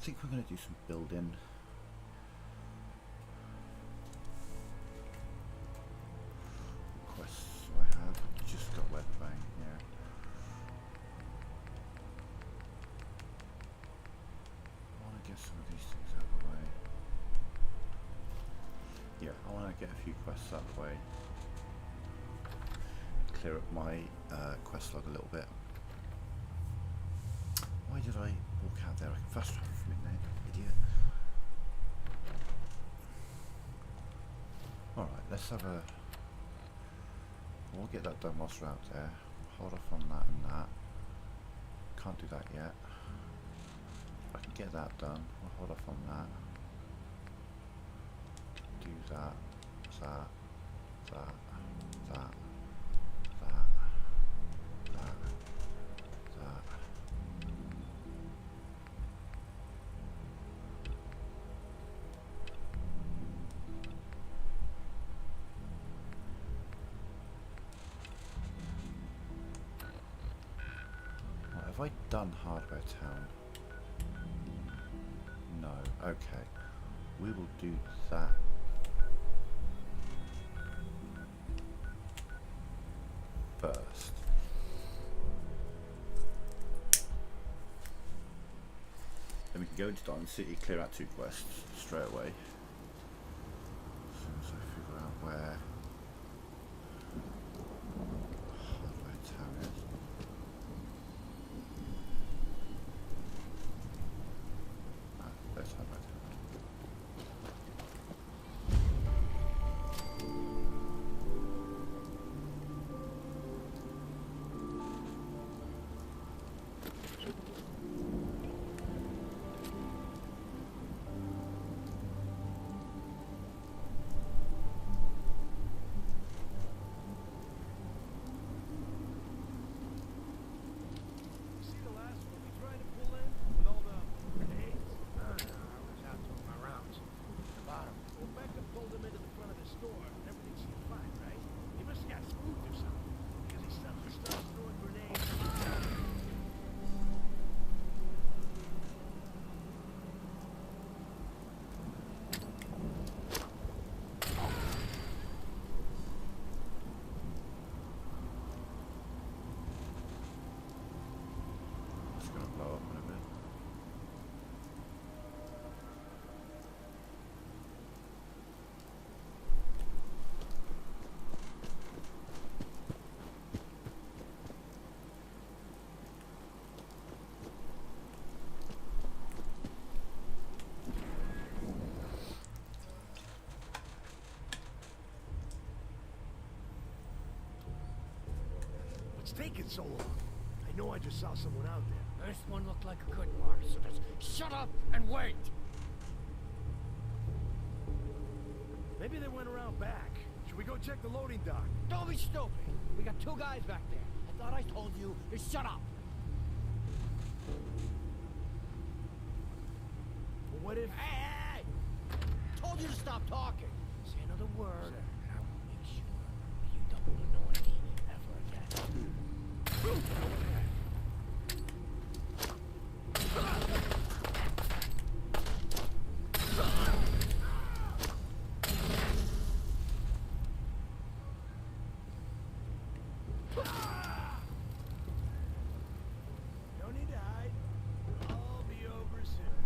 think we're going to do some building. Quests I have just got web bang, yeah. I want to get some of these things out of the way. Yeah, I want to get a few quests out of the way. Clear up my quest log a little bit. Why did I walk out there? I can fast travel from in there, idiot. Alright, let's have a... We'll get that done whilst we're out there. Hold off on that and that. Can't do that yet. I can get that done. We'll hold off on that. Do that, that, that, that, that, that, that. Right, have I done Hardware Town? No. Okay. We will do that. First. Then we can go into Diamond City, clear out 2 quests straight away. As soon as I figure out where Hardware Town is. Ah, there's Hardware Town. Taking so long? I know I just saw someone out there. This one looked like a good mark, so just shut up and wait! Maybe they went around back. Should we go check the loading dock? Don't be stupid! We got 2 guys back there. I thought I told you to shut up! Well, what if... Hey! Told you to stop talking! Say another word, and I will make sure you don't annoy me ever again. No need to hide. I'll be over soon.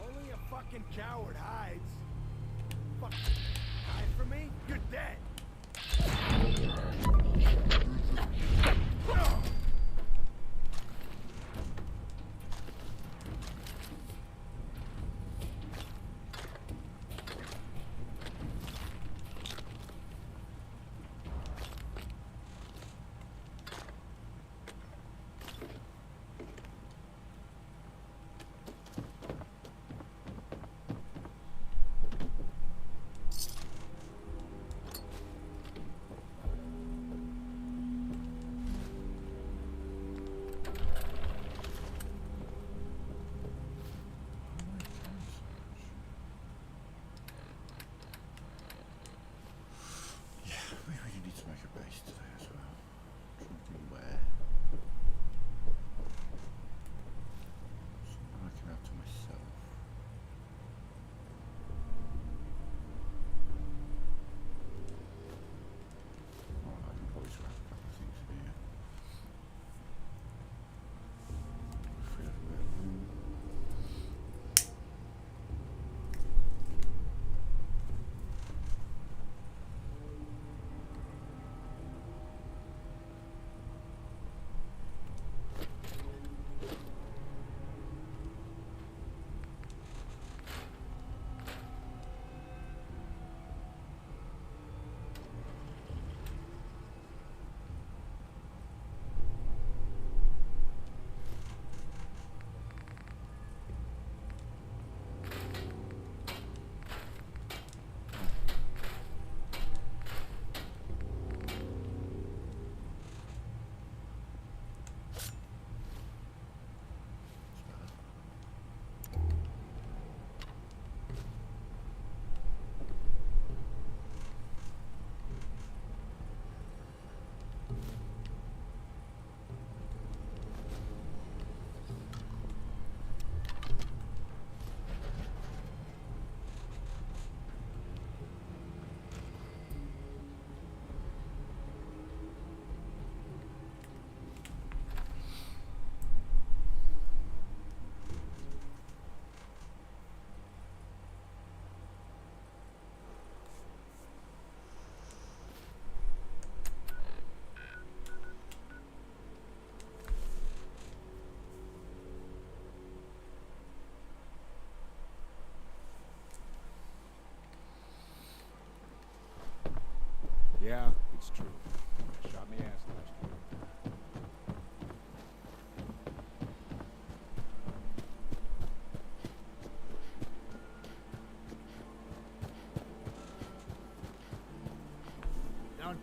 Only a fucking coward hides. Fuck. Hide from me? You're dead.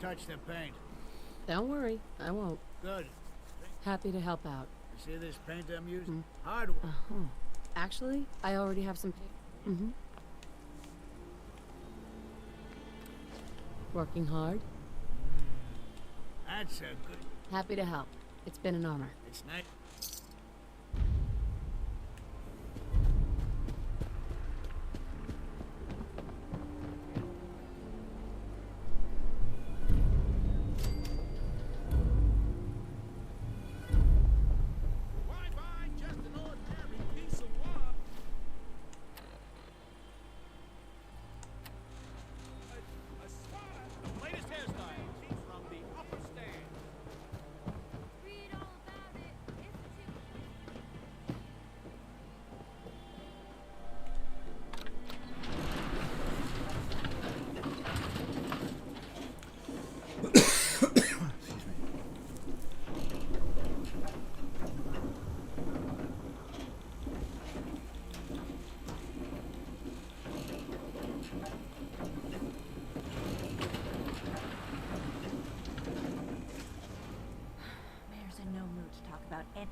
Don't touch the paint. Don't worry, I won't. Good. Happy to help out. You see this paint I'm using? Hardwood. Actually, I already have some paint. Working hard? That's a good... Happy to help. It's been an honor. It's nice. Why buy just an ordinary piece of wood? A swat. The latest hairstyle from the upper stand. Read all about it. Excuse me. Mayor's in no mood to talk about it.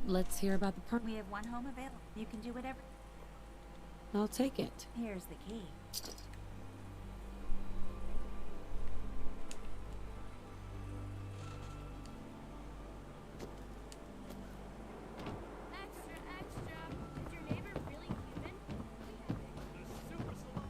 Let's hear about the perk. We have one home available. You can do whatever. I'll take it. Here's the key. Extra, extra. Is your neighbor really human? We have it. The super salon.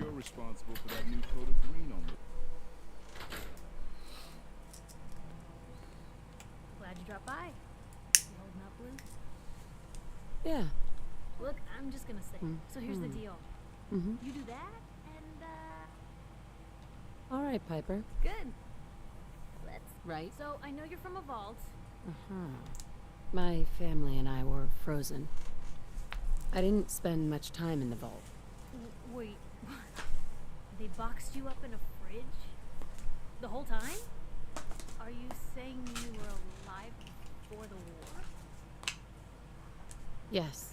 you're responsible for that new coat of green on the... Glad you dropped by. You holding up, Blue? Yeah. Look, I'm just gonna say. So here's the deal. Mm-hmm. You do that, and All right, Piper. good. Let's. Right. So I know you're from a vault. Uh-huh. My family and I were frozen. I didn't spend much time in the vault. Wait, they boxed you up in a fridge? The whole time? Are you saying you were alive before the war? Yes.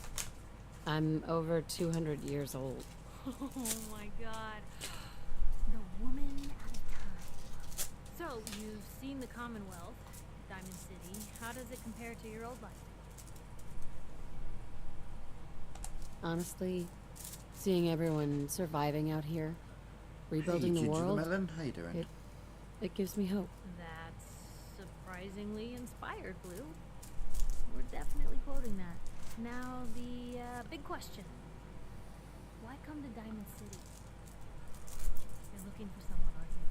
I'm over 200 years old. Oh my god. The woman out of time. So, you've seen the Commonwealth, Diamond City. How does it compare to your old life? Honestly, seeing everyone surviving out here, rebuilding hey, the Ginger world, Melon, how you doing? it gives me hope. That's surprisingly inspired, Blue. We're definitely quoting that. Now, the big question. Why come to Diamond City? You're looking for someone, aren't you?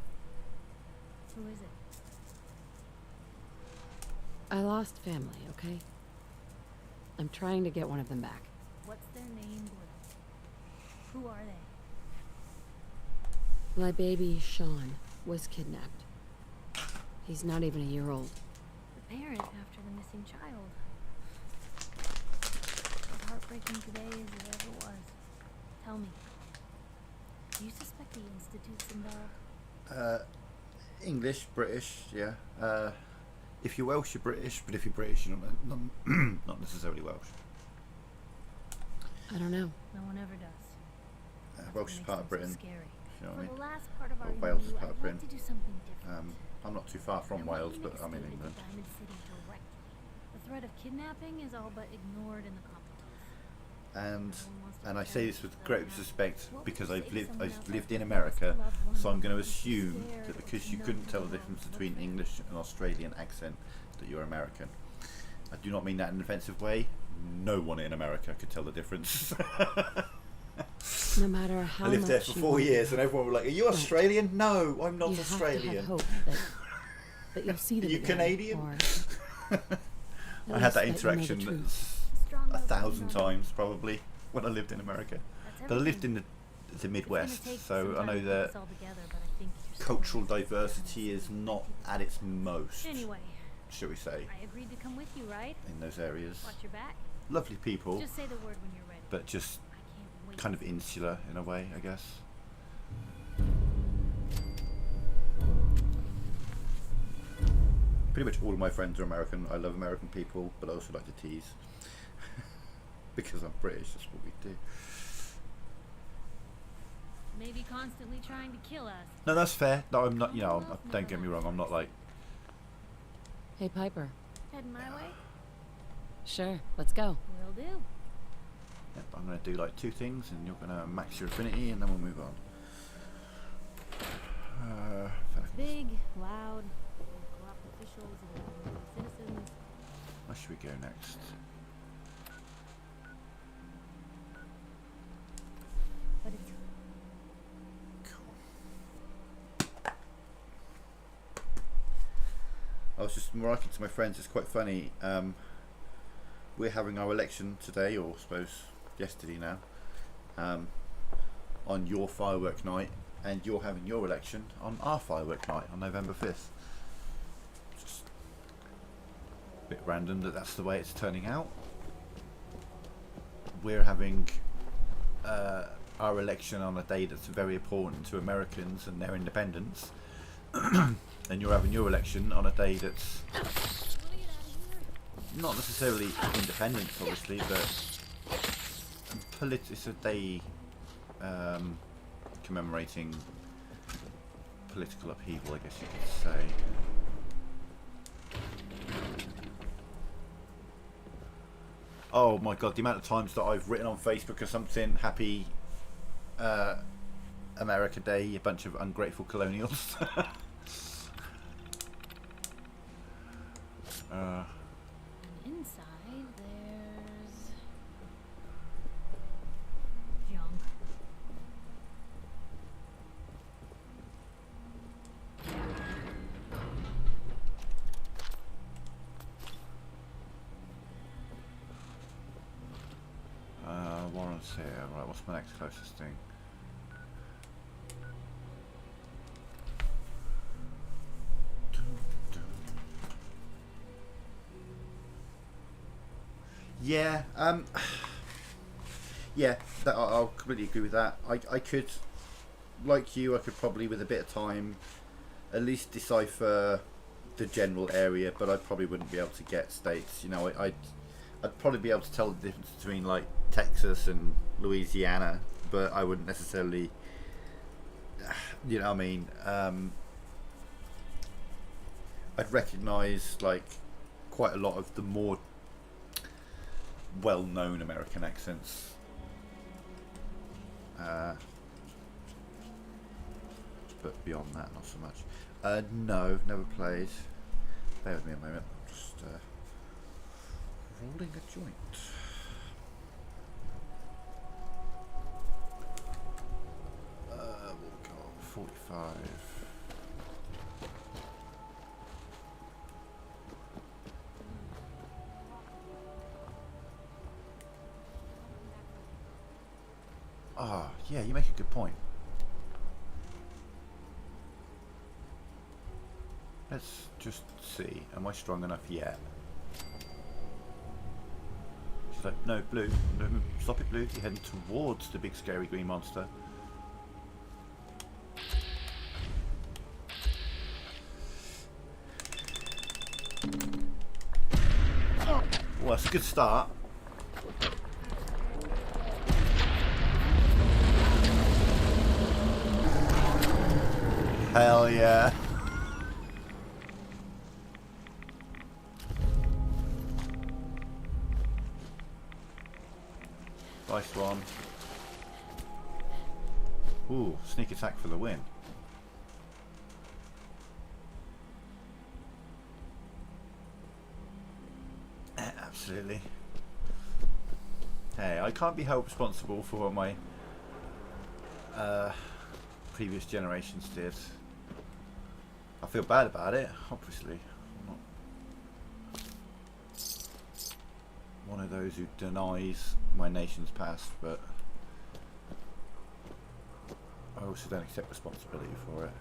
Who is it? I lost family, okay? I'm trying to get one of them back. What's their name, Blue? Who are they? My baby, Sean, was kidnapped. He's not even a year old. The parent after the missing child. As heartbreaking today as it ever was. Tell me. Do you suspect the Institute's involved? English, British, yeah. If you're Welsh, you're British, but if you're British, you're not necessarily Welsh. I don't know. No one ever does. That's Welsh what is makes part of them so Britain. Scary. You know what I For mean? the last part of our Or Wales is interview, part of I'd like Britain. to do something different. I'm not too far from I want Wales, you to but make a I'm in statement England. to Diamond City directly. The threat of kidnapping is all but ignored in the Commonwealth. And I say this with great respect because I've lived in America, so I'm going to assume that because you couldn't tell the difference between English and Australian accent, that you're American. I do not mean that in an offensive way. No one in America could tell the difference. No matter how I lived there much for you 4 want years, to, and everyone were like, "Are you Australian?" No, I'm not you have to Australian. have hope that you'll see them You again, Canadian? or I had that at least that you know the interaction truth. 1,000 times probably when I lived in America. But I lived in the Midwest, so I know that cultural diversity is not at its most, Anyway, shall we say, I agreed to come with you, right? in those areas. Watch your back. Lovely people, Just say the word when you're ready. but just I can't wait. kind of insular in a way, I guess. Pretty much all of my friends are American. I love American people, but I also like to tease. Because I'm British, that's what we do. Maybe constantly trying to kill us. No, that's fair. No, I'm not, you know, don't get me wrong, I'm not like... Hey, Piper. Heading my way? Sure, let's go. Will do. Yep, I'm going to do like 2 things, and you're going to max your affinity, and then we'll move on. Big, loud, corrupt officials and citizens. Where should we go next? But it's I was just remarking to my friends, it's quite funny, we're having our election today, or I suppose yesterday now, on your firework night, and you're having your election on our firework night on November 5th. Just a bit random that that's the way it's turning out. We're having our election on a day that's very important to Americans and their independence. And you're having your election on a day that's not necessarily independence, obviously, but it's a day commemorating political upheaval, I guess you could say. Oh my god, the amount of times that I've written on Facebook or something, happy America Day, you bunch of ungrateful colonials. and inside there's junk. here. Right, what's my next closest thing? Yeah, yeah, I'll completely agree with that. I could, like you, I could probably, with a bit of time, at least decipher the general area, but I probably wouldn't be able to get states. You know, I'd probably be able to tell the difference between like Texas and Louisiana, but I wouldn't necessarily, you know what I mean, I'd recognise like quite a lot of the more well-known American accents. But beyond that, not so much. No, never played. Bear with me a moment. I'm just rolling a joint. We'll go 45. Ah, yeah, you make a good point. Let's just see. Am I strong enough yet? She's like, no, Blue. No, stop it, Blue. You're heading towards the big scary green monster. Well, that's a good start. Hell yeah. Nice one. Ooh, sneak attack for the win. Absolutely. Hey, I can't be held responsible for what my previous generations did. I feel bad about it, obviously. I'm not one of those who denies my nation's past, but I also don't accept responsibility for it.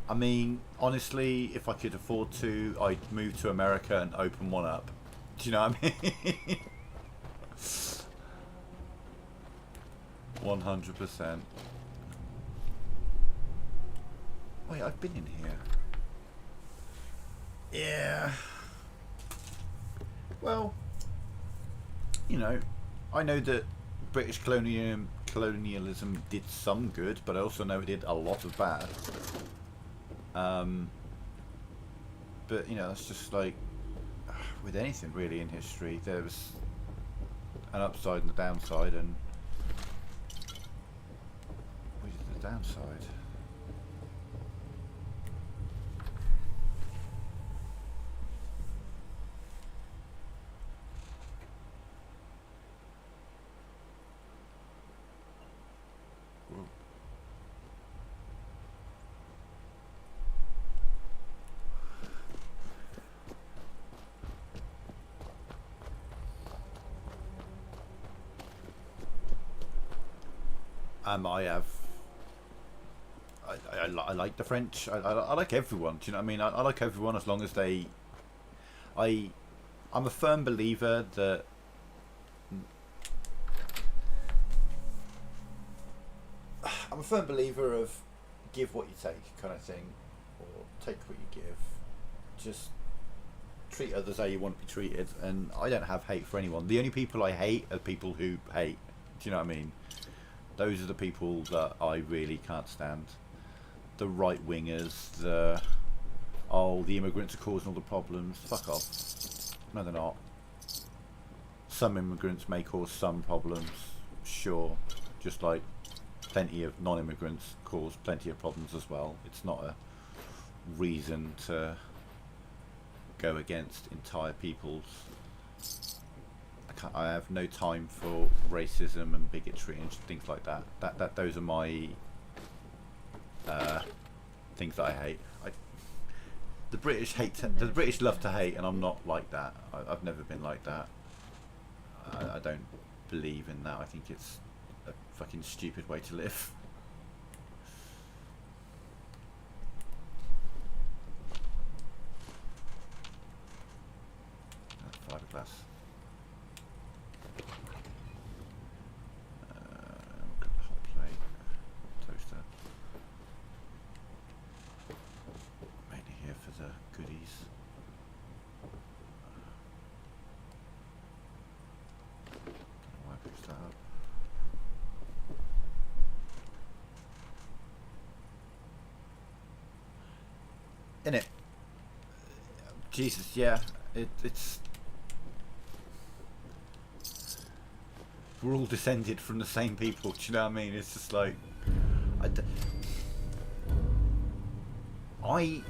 I mean, honestly, if I could afford to, I'd move to America and open one up. Do you know what I mean? 100%. Wait, I've been in here. Yeah. Well, you know, I know that British colonialism did some good, but I also know it did a lot of bad. But, you know, it's just like with anything really in history, there's an upside and a downside, and which is the downside? I like the French. I like everyone. Do you know what I mean? I like everyone as long as they. I'm a firm believer that. I'm a firm believer of give what you take kind of thing, or take what you give. Just treat others how you want to be treated, and I don't have hate for anyone. The only people I hate are people who hate. Do you know what I mean? Those are the people that I really can't stand. The right wingers, the immigrants are causing all the problems. Fuck off. No, they're not. Some immigrants may cause some problems, sure. Just like plenty of non-immigrants cause plenty of problems as well. It's not a reason to go against entire peoples. I have no time for racism and bigotry and things like that. Those are my things that I hate. The British hate. The British love to hate, and I'm not like that. I've never been like that. I don't believe in that. I think it's a fucking stupid way to live. Fiberglass. We've got the hot plate, toaster. Mainly here for the goodies. Why I picked that up? In it. Jesus, yeah. It's. We're all descended from the same people. Do you know what I mean? It's just like. I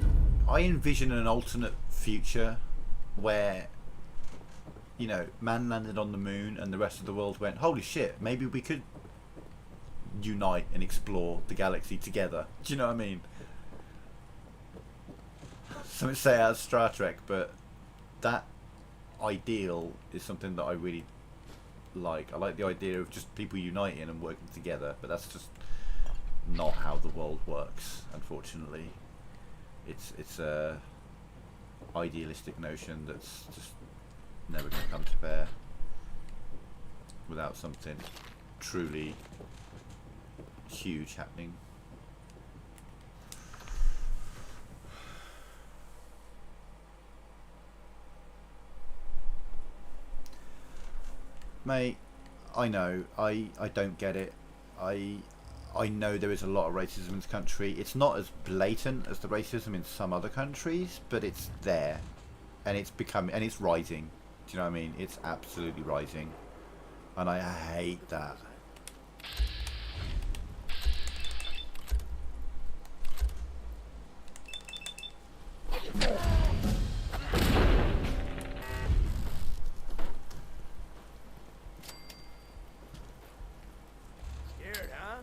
envision an alternate future where, you know, man landed on the moon and the rest of the world went, holy shit, maybe we could unite and explore the galaxy together. Do you know what I mean? Something say out of Star Trek, but that ideal is something that I really like. I like the idea of just people uniting and working together, but that's just not how the world works, unfortunately. It's a idealistic notion that's just never going to come to bear without something truly huge happening. Mate, I know, I don't get it. I know there is a lot of racism in this country. It's not as blatant as the racism in some other countries, but it's there. And it's becoming, and it's rising. Do you know what I mean? It's absolutely rising. And I hate that. Scared, huh?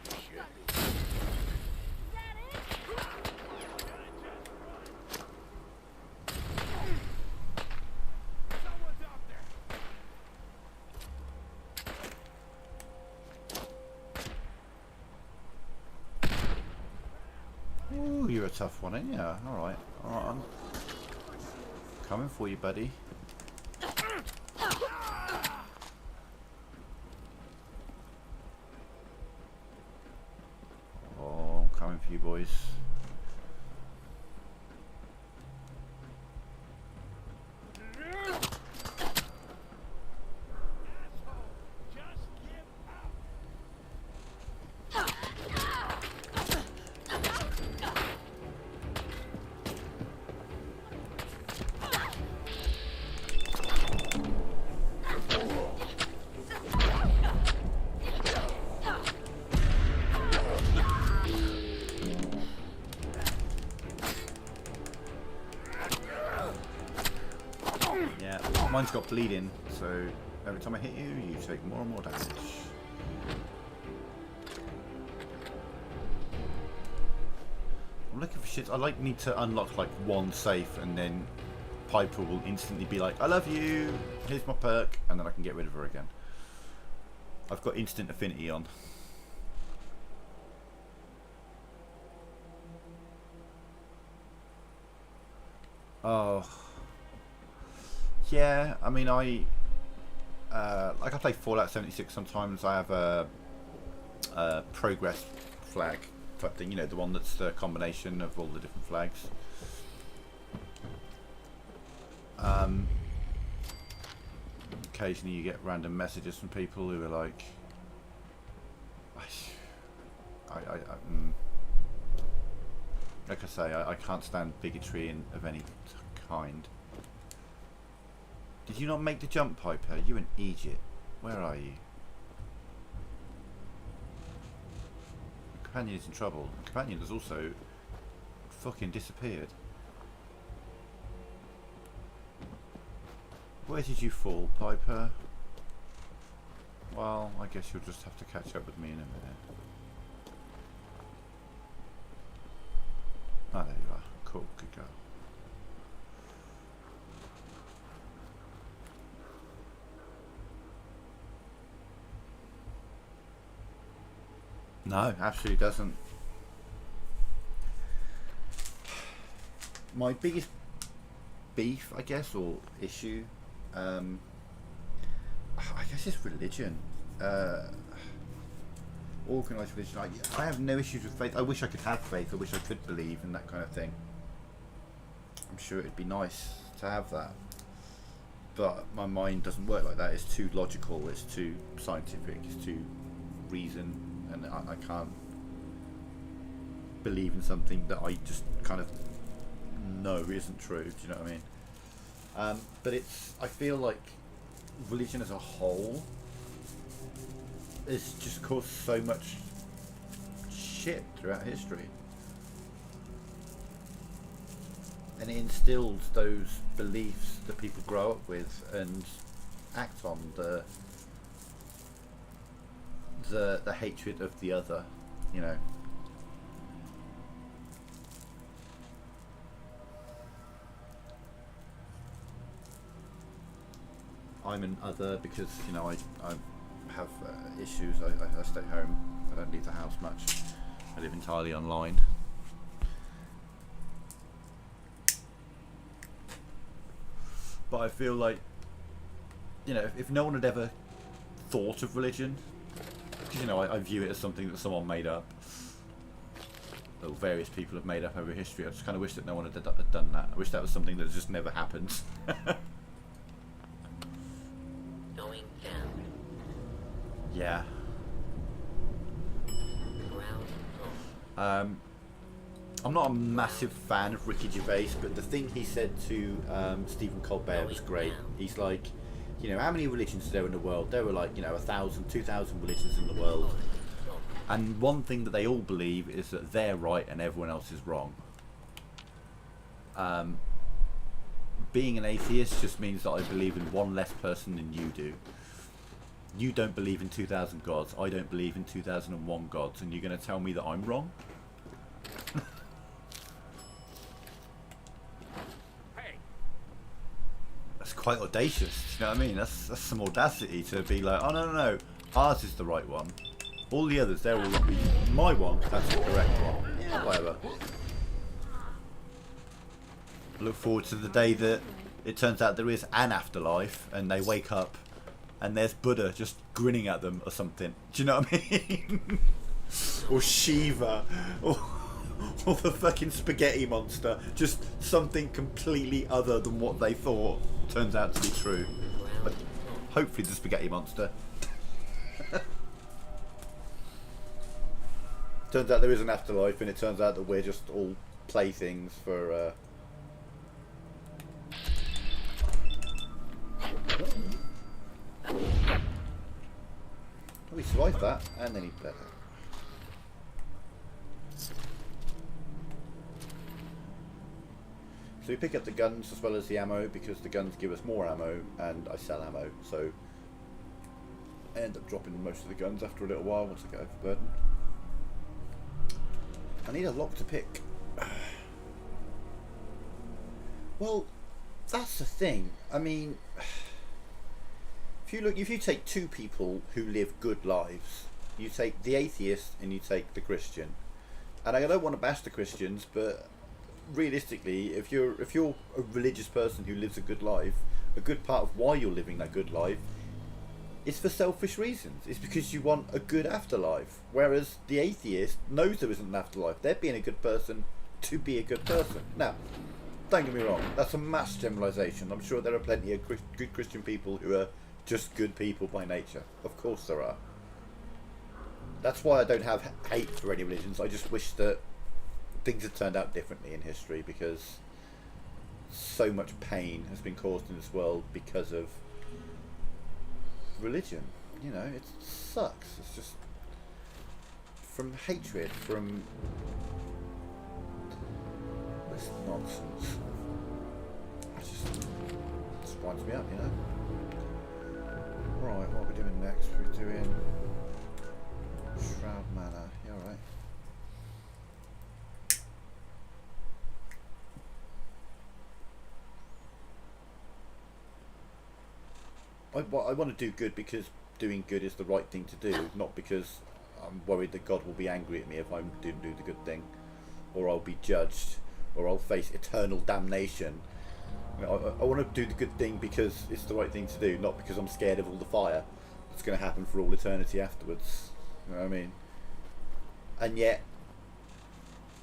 Should be. Someone's out there. Ooh, you're a tough one, ain't you? Alright, alright. I'm coming for you, buddy. Oh, I'm coming for you, boys. Just give up. Yeah, mine's got bleeding, so every time I hit you, you take more and more damage. I'm looking for shit. I need to unlock like one safe, and then Piper will instantly be like, I love you, here's my perk, and then I can get rid of her again. I've got instant affinity on. Oh. Yeah, I mean, like I play Fallout 76 sometimes. I have a progress flag type thing, you know, the one that's the combination of all the different flags. Occasionally you get random messages from people who are like, like I say, I can't stand bigotry of any kind. Did you not make the jump, Piper? You an idiot. Where are you? The companion is in trouble. The companion has also fucking disappeared. Where did you fall, Piper? Well, I guess you'll just have to catch up with me in a minute. Ah, there you are. Cool, good girl. No, absolutely doesn't. My biggest beef, I guess, or issue, I guess it's religion. Organised religion. I have no issues with faith. I wish I could have faith. I wish I could believe in that kind of thing. I'm sure it'd be nice to have that. But my mind doesn't work like that. It's too logical, it's too scientific, it's too reason, and I can't believe in something that I just kind of know isn't true. Do you know what I mean? But I feel like religion as a whole has just caused so much shit throughout history. And it instills those beliefs that people grow up with and act on, the hatred of the other, you know. I'm an other because, you know, I have issues. I stay home. I don't leave the house much. I live entirely online. But I feel like, you know, if no one had ever thought of religion, because, you know, I view it as something that someone made up, or various people have made up over history. I just kind of wish that no one had done that. I wish that was something that just never happened. Going down. Yeah. Ground. I'm not a massive fan of Ricky Gervais, but the thing he said to Stephen Colbert was great. He's like, you know, how many religions are there in the world? There were like, you know, 1,000, 2,000 religions in the world. And one thing that they all believe is that they're right and everyone else is wrong. Being an atheist just means that I believe in one less person than you do. You don't believe in 2,000 gods. I don't believe in 2001 gods. And you're going to tell me that I'm wrong? That's quite audacious, you know what I mean? That's some audacity to be like, oh no, ours is the right one. All the others, they're all wrong. My one, that's the correct one. Yeah, whatever. I look forward to the day that it turns out there is an afterlife and they wake up and there's Buddha just grinning at them or something. Do you know what I mean? Or Shiva, or the fucking spaghetti monster. Just something completely other than what they thought turns out to be true. But hopefully the spaghetti monster. Turns out there is an afterlife, and it turns out that we're just all playthings for we survived that, and then he bled out. So we pick up the guns as well as the ammo, because the guns give us more ammo, and I sell ammo, so I end up dropping most of the guns after a little while once I get overburdened. I need a lock to pick. Well, that's the thing. I mean, if you take two people who live good lives, you take the atheist and you take the Christian, and I don't want to bash the Christians, but realistically, if you're a religious person who lives a good life, a good part of why you're living that good life is for selfish reasons. It's because you want a good afterlife. Whereas the atheist knows there isn't an afterlife. They're being a good person to be a good person. Now, don't get me wrong, that's a mass generalisation. I'm sure there are plenty of good Christian people who are just good people by nature. Of course there are. That's why I don't have hate for any religions. I just wish that things had turned out differently in history, because so much pain has been caused in this world because of religion. You know, it sucks. It's just from hatred, from this nonsense. It just winds me up, you know. Right, what are we doing next? We're doing Shroud Manor. You alright? I want to do good because doing good is the right thing to do, not because I'm worried that God will be angry at me if I didn't do the good thing, or I'll be judged, or I'll face eternal damnation. I want to do the good thing because it's the right thing to do, not because I'm scared of all the fire that's going to happen for all eternity afterwards. You know what I mean? And yet,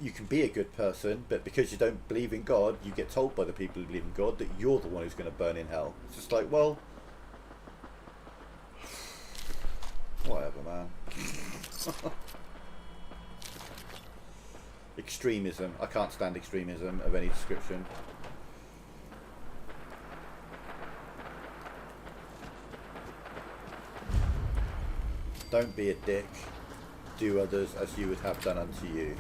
you can be a good person, but because you don't believe in God, you get told by the people who believe in God that you're the one who's going to burn in hell. It's just like, well, whatever, man. Extremism. I can't stand extremism of any description. Don't be a dick. Do others as you would have done unto you.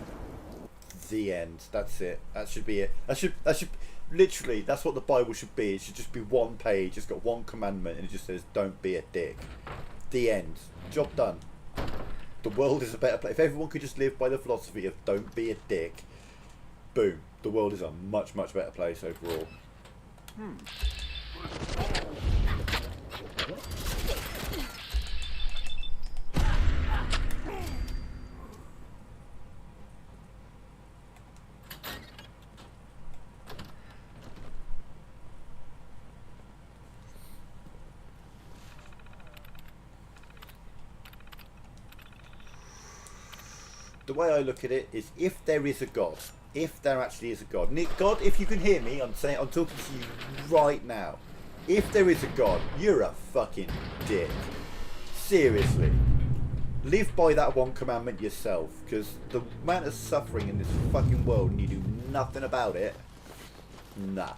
The end. That's it. That should be it. That should literally, that's what the Bible should be. It should just be one page. It's got one commandment and it just says, don't be a dick. The end. Job done. The world is a better place. If everyone could just live by the philosophy of don't be a dick, boom. The world is a much, much better place overall. The way I look at it is, if there is a God, if there actually is a God, Nick, God, if you can hear me, I'm talking to you right now. If there is a God, you're a fucking dick. Seriously. Live by that one commandment yourself, because the amount of suffering in this fucking world and you do nothing about it, nah.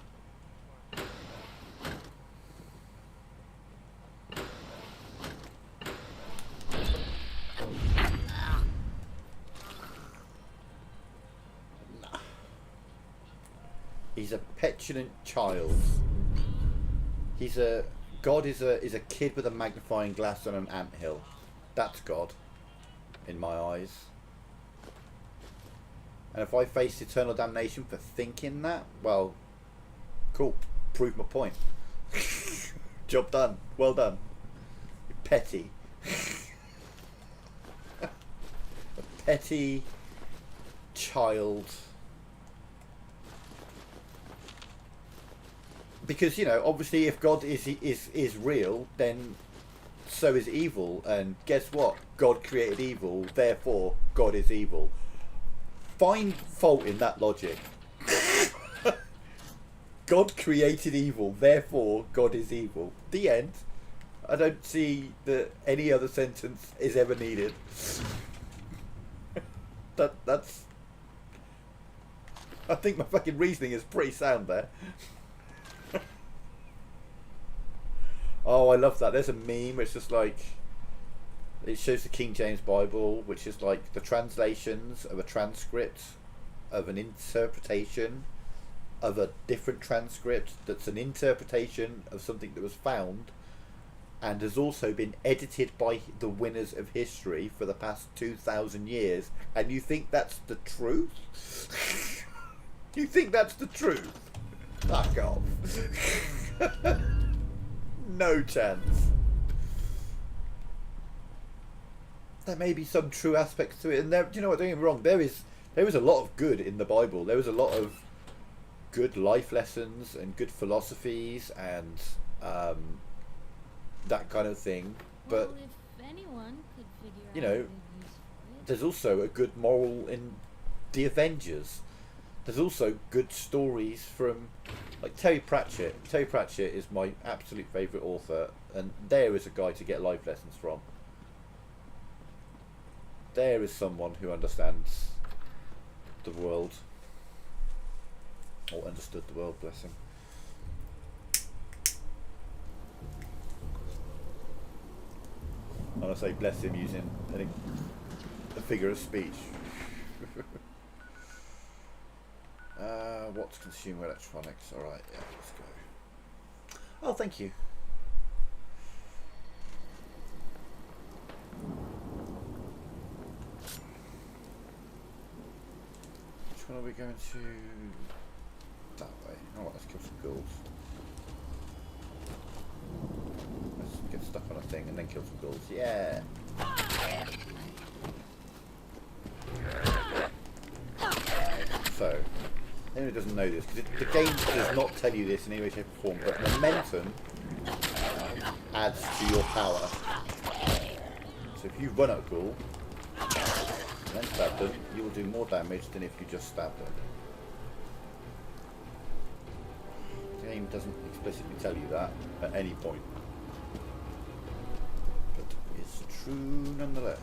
He's a petulant child. God is a kid with a magnifying glass on an anthill. That's God, in my eyes. And if I face eternal damnation for thinking that, well, cool. Prove my point. Job done. Well done. You're petty. A petty child. Because, you know, obviously if God is real, then so is evil. And guess what? God created evil, therefore God is evil. Find fault in that logic. God created evil, therefore God is evil. The end. I don't see that any other sentence is ever needed. That's... I think my fucking reasoning is pretty sound there. Oh, I love that. There's a meme. It's just like, it shows the King James Bible, which is like the translations of a transcript of an interpretation of a different transcript that's an interpretation of something that was found and has also been edited by the winners of history for the past 2,000 years. And you think that's the truth? You think that's the truth? Fuck off. No chance. There may be some true aspects to it, and there, do you know what? Don't get me wrong. There is a lot of good in the Bible. There was a lot of good life lessons and good philosophies and that kind of thing. But well, if anyone could figure you out know, a good use for it. there's also a good moral in the Avengers. There's also good stories from, like, Terry Pratchett. Terry Pratchett is my absolute favourite author, and there is a guy to get life lessons from. There is someone who understands the world, or understood the world, bless him. And I say bless him using a figure of speech. What's consumer electronics? Alright, yeah, let's go. Oh, thank you. Which one are we going to? That way. Alright, let's kill some ghouls. Let's get stuck on a thing and then kill some ghouls. Yeah! So, anyone who doesn't know this, because the game does not tell you this in any way, shape or form, but momentum adds to your power. So if you run at a ghoul, and then stab them, you will do more damage than if you just stab them. The game doesn't explicitly tell you that at any point. But it's true nonetheless.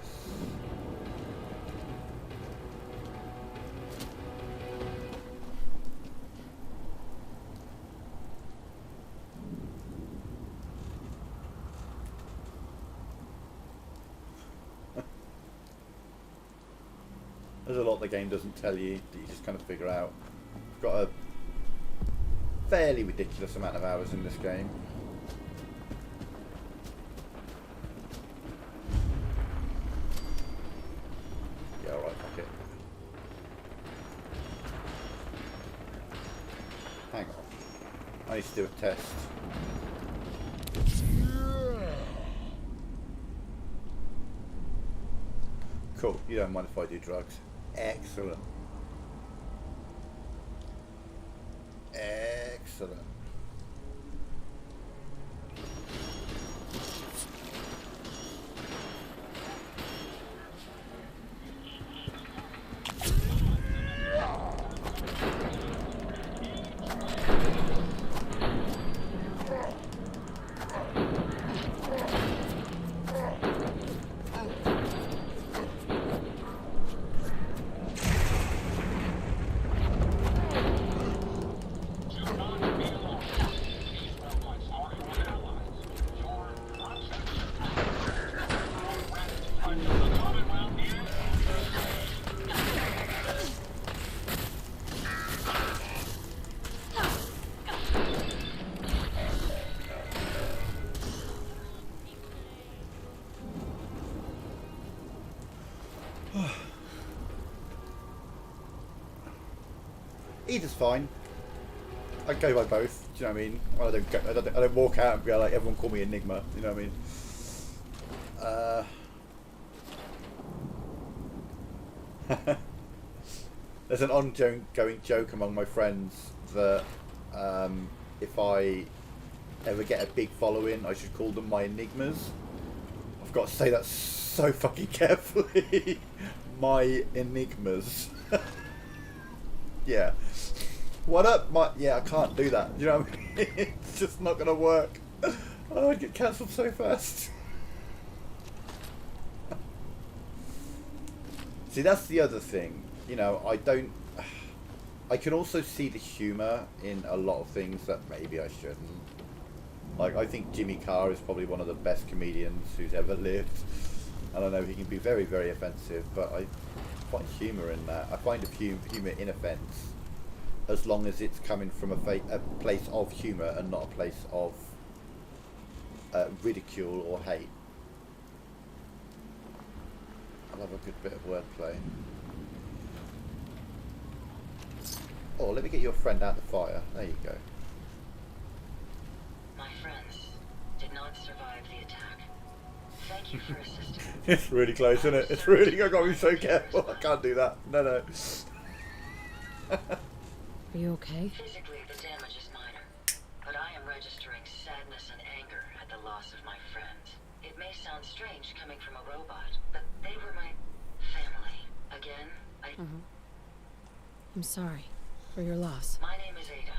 There's a lot the game doesn't tell you that you just kind of figure out. I've got a fairly ridiculous amount of hours in this game. Yeah, alright, fuck it. Hang on. I need to do a test. Cool, you don't mind if I do drugs. Excellent. Excellent. Either's fine. I go by both. Do you know what I mean? I don't walk out and be like, everyone call me Enigma. You know what I mean? There's an ongoing joke among my friends that if I ever get a big following, I should call them my Enigmas. I've got to say that so fucking carefully. My Enigmas. Yeah. What up, yeah, I can't do that. You know what I mean? It's just not going to work. Oh, I'd get cancelled so fast. See, that's the other thing. You know, I can also see the humour in a lot of things that maybe I shouldn't. Like, I think Jimmy Carr is probably one of the best comedians who's ever lived. And I know he can be very, very offensive, but I find humour in that. I find humour in offence, as long as it's coming from a place of humour and not a place of ridicule or hate. I love a good bit of wordplay. Oh, let me get your friend out the fire. There you go. My friends did not survive the attack. Thank you for assisting. It's really close, isn't it? It's really, I've got to be so careful. I can't do that. No. Are you okay? Physically, the damage is minor, but I am registering sadness and anger at the loss of my friends. It may sound strange coming from a robot, but they were my family. Again, I'm sorry for your loss. My name is Ada.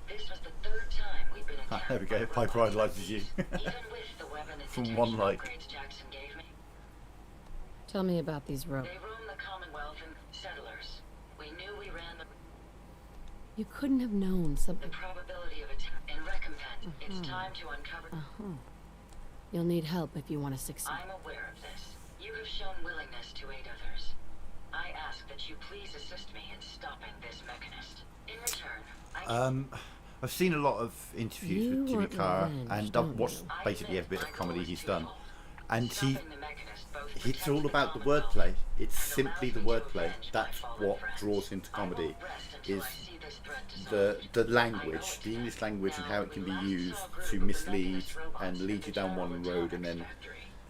This was the third time we've been attacked. There we go. Piper idolises you. Even with the weapon and From detection one light. upgrades Jackson gave me, Tell me about these robots. they roam the Commonwealth and settlers. We knew we ran the You couldn't have known something. probability of attack. In recompense, it's time to uncover. You'll need help if you want to succeed. I'm aware of this. You have shown willingness to aid others. I ask that you please assist me in stopping this mechanist. In return, I've seen a lot of interviews You with Jimmy want Carr, revenge, and don't I've watched you? basically every bit of comedy he's done. And stopping the mechanist both it's protects all the about the Commonwealth wordplay. It's and simply the allows me to wordplay. avenge my That's fallen what friends. draws him to I won't comedy. rest until Is I see this threat dissolved. the language, the English language, and how it can be used to mislead and lead you down one road, and then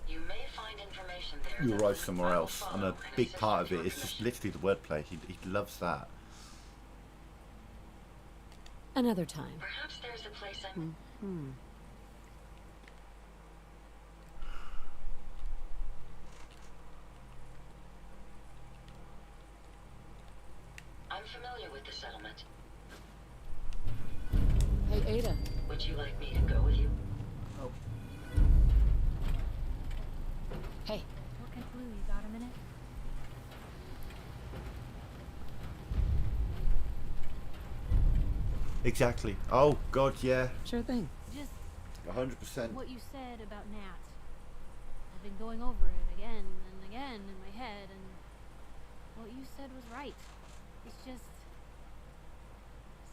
You may find information there you that arrive will somewhere else. And a follow big assist part of your it is just career. literally the wordplay. He loves that. Another time. Perhaps there's a place I'm... I'm familiar with the settlement. Hey, Ada. Would you like me to go with you? Oh. Hey. Okay, Blue, you got a minute? Exactly. Oh, God, yeah. Sure thing. Just 100%. what you said about Nat. I've been going over it again and again in my head, and what you said was right. It's just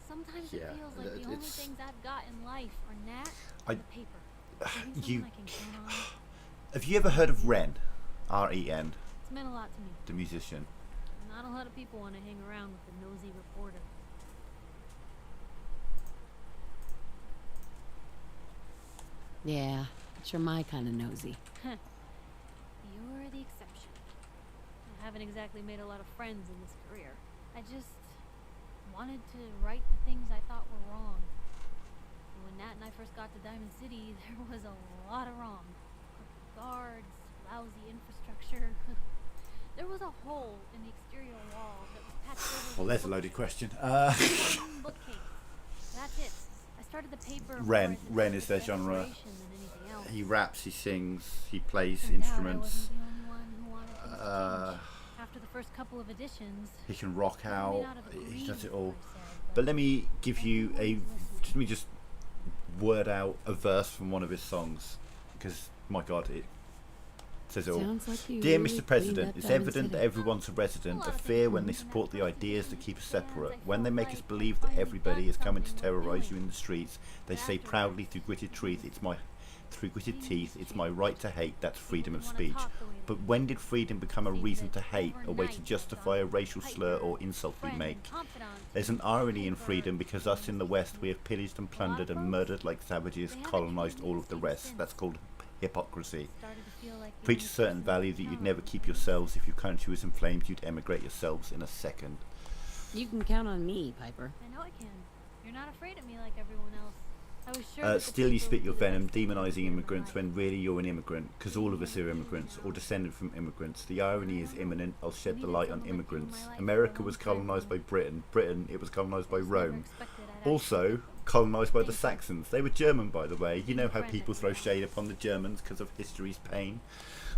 sometimes Yeah, it feels like the only it's- things I've got in life are Nat I- and the paper. Having You... someone I can count on, Have you ever heard of Ren? R-E-N, it's meant a lot to me. the musician. Not a lot of people want to hang around with the nosy reporter. Yeah, but you're my kind of nosy. You're the exception. I haven't exactly made a lot of friends in this career. I just wanted to right the things I thought were wrong. And when Nat and I first got to Diamond City, there was a lot of wrong. Crooked guards, lousy infrastructure. There was a hole in the exterior wall that was patched over. Well, with there's a loaded question. one bookcase. That's it. I started the paper. Ren. before I Ren could is their see genre. desperation than anything else. He raps, he sings, he plays Turned out I instruments. wasn't the only one who wanted things to Uh, change. After the first couple of editions, He can rock I may out. not have He agreed does it with all. what I said, But let me give you a... Let me just word out a verse from one of his songs. Because, my God, it says it all. Sounds like you Dear really Mr. President, cleaned up it's Diamond evident that City. everyone's a resident lot of of fear things when they in that support the first ideas that edition keep us stands, separate. I When they felt make us like believe we'd that everybody finally is coming to done something worth terrorize you doing. in the streets, they say Afterwards, proudly through gritted teeth, through gritted teeth, it's my right to hate, that's freedom of People speech. wanna talk the way they But do. when did freedom become a Seems reason that to hate, a way to overnight justify a I've racial gotten slur or tighter, insult we friend make? and confidant, There's an irony in paper, freedom because us in the West, we have pillaged and A lot of plundered and folks, murdered like savages, they haven't colonized treated me all the of the same rest. since. That's called hypocrisy. started to feel like the Preach a only certain person value I that could you'd count never on. keep yourselves. If your country was in flames, you'd emigrate yourselves in a second. You can count on me, Piper. I know I can. You're not afraid of me like everyone else. I was sure that the Still you paper spit would your be the venom, best thing to demonising do in my immigrants life. when really you're an immigrant, because all of us are immigrants, or descended from immigrants. The irony is imminent, I'll shed the light on immigrants. America was colonised by Britain. Britain, it was colonised by I just never Rome. expected I'd actually Also, colonised by the Saxons. They were German, by the way. You know how people throw shade upon the Germans because of history's pain.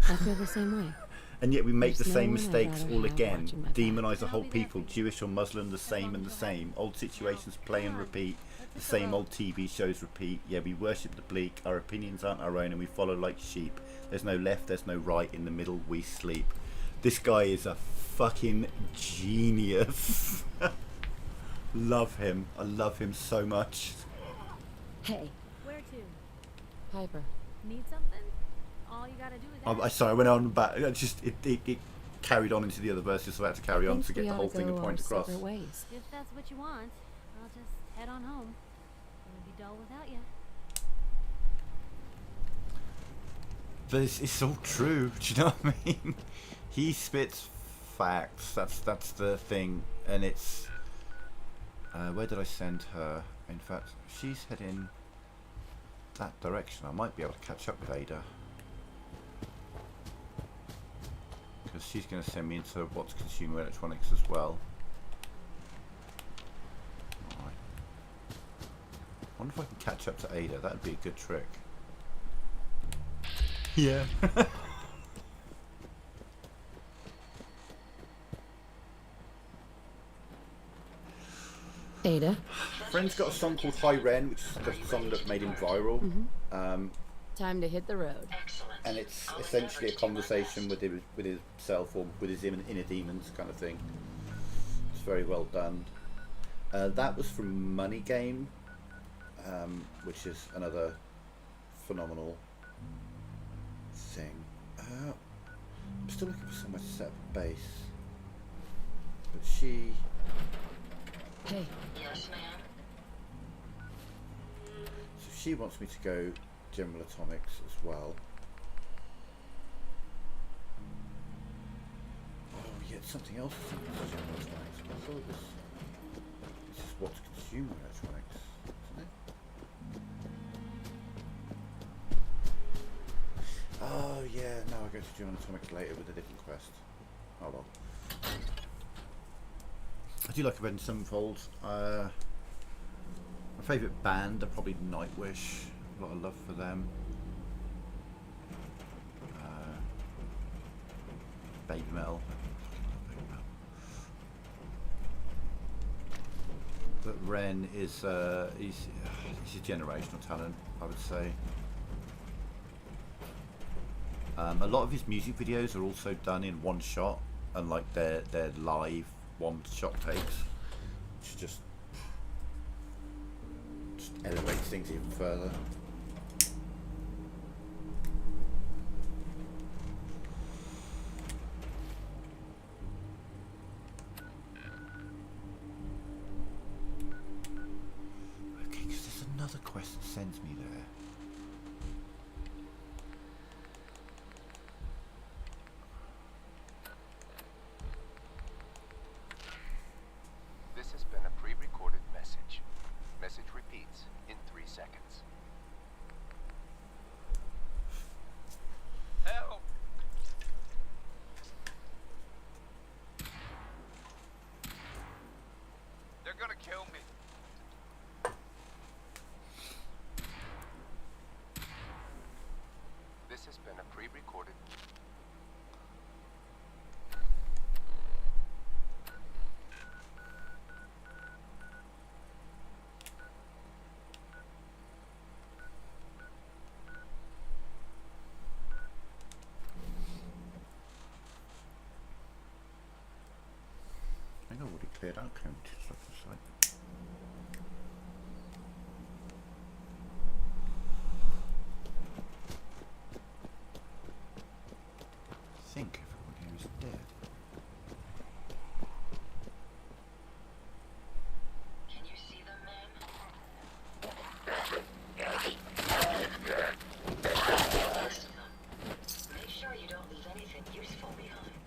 I feel the same way. And yet we make the There's no same one I'd mistakes rather all have again. watching my back. Demonise a And whole I'll be there people, for you. Jewish or Muslim, the same and the same. Old situations play and repeat. The same old TV shows repeat. Yeah, we worship the bleak. Our opinions aren't our own and we follow like sheep. There's no left, there's no right. In the middle we sleep. This guy is a fucking genius. Love him. I love him so much. Hey, Where to? Piper. Need something? All you gotta do is ask. Sorry, I went on back. It carried on into the other verses, so I had to carry on to get the whole thing and point across. Separate ways. If that's what you want, I'll just head on home. Gonna be dull without you. But it's all true. Do you know what I mean? He spits facts. That's the thing, and it's. Where did I send her? In fact, she's heading that direction. I might be able to catch up with Ada because she's going to send me into what's consumer electronics as well. Alright. I wonder if I can catch up to Ada. That'd be a good trick. Yeah. Ada. Friend's got a song called High Ren, which is the song that made him viral. Time to hit the road. Excellent. And it's essentially a conversation with himself or with his inner demons kind of thing. It's very well done. That was from Money Game, which is another phenomenal thing. I'm still looking for somewhere to set up a base. But she... Hey, Yes, ma'am. So she wants me to go General Atomics as well. Oh yeah, it's something else. It's General Atomics. But I thought it was. This is what's consumer electronics. yeah, no, I go to John Atomics later with a different quest. Oh well. I do like Avenged Sevenfold. My favourite band are probably Nightwish. A lot of love for them. Baby metal. But Ren is he's a generational talent, I would say. A lot of his music videos are also done in one shot, and like they're live one shot takes, which just elevates things even further. Okay, because there's another quest that sends me there. This has been a pre-recorded message. Message repeats in 3 seconds. Help! They're gonna kill me. This has been a pre-recorded. I think I've already cleared out Cambridge Construction Site. I think everyone here is dead. Can you see them, ma'am? Most of them. Make sure you don't leave anything useful behind.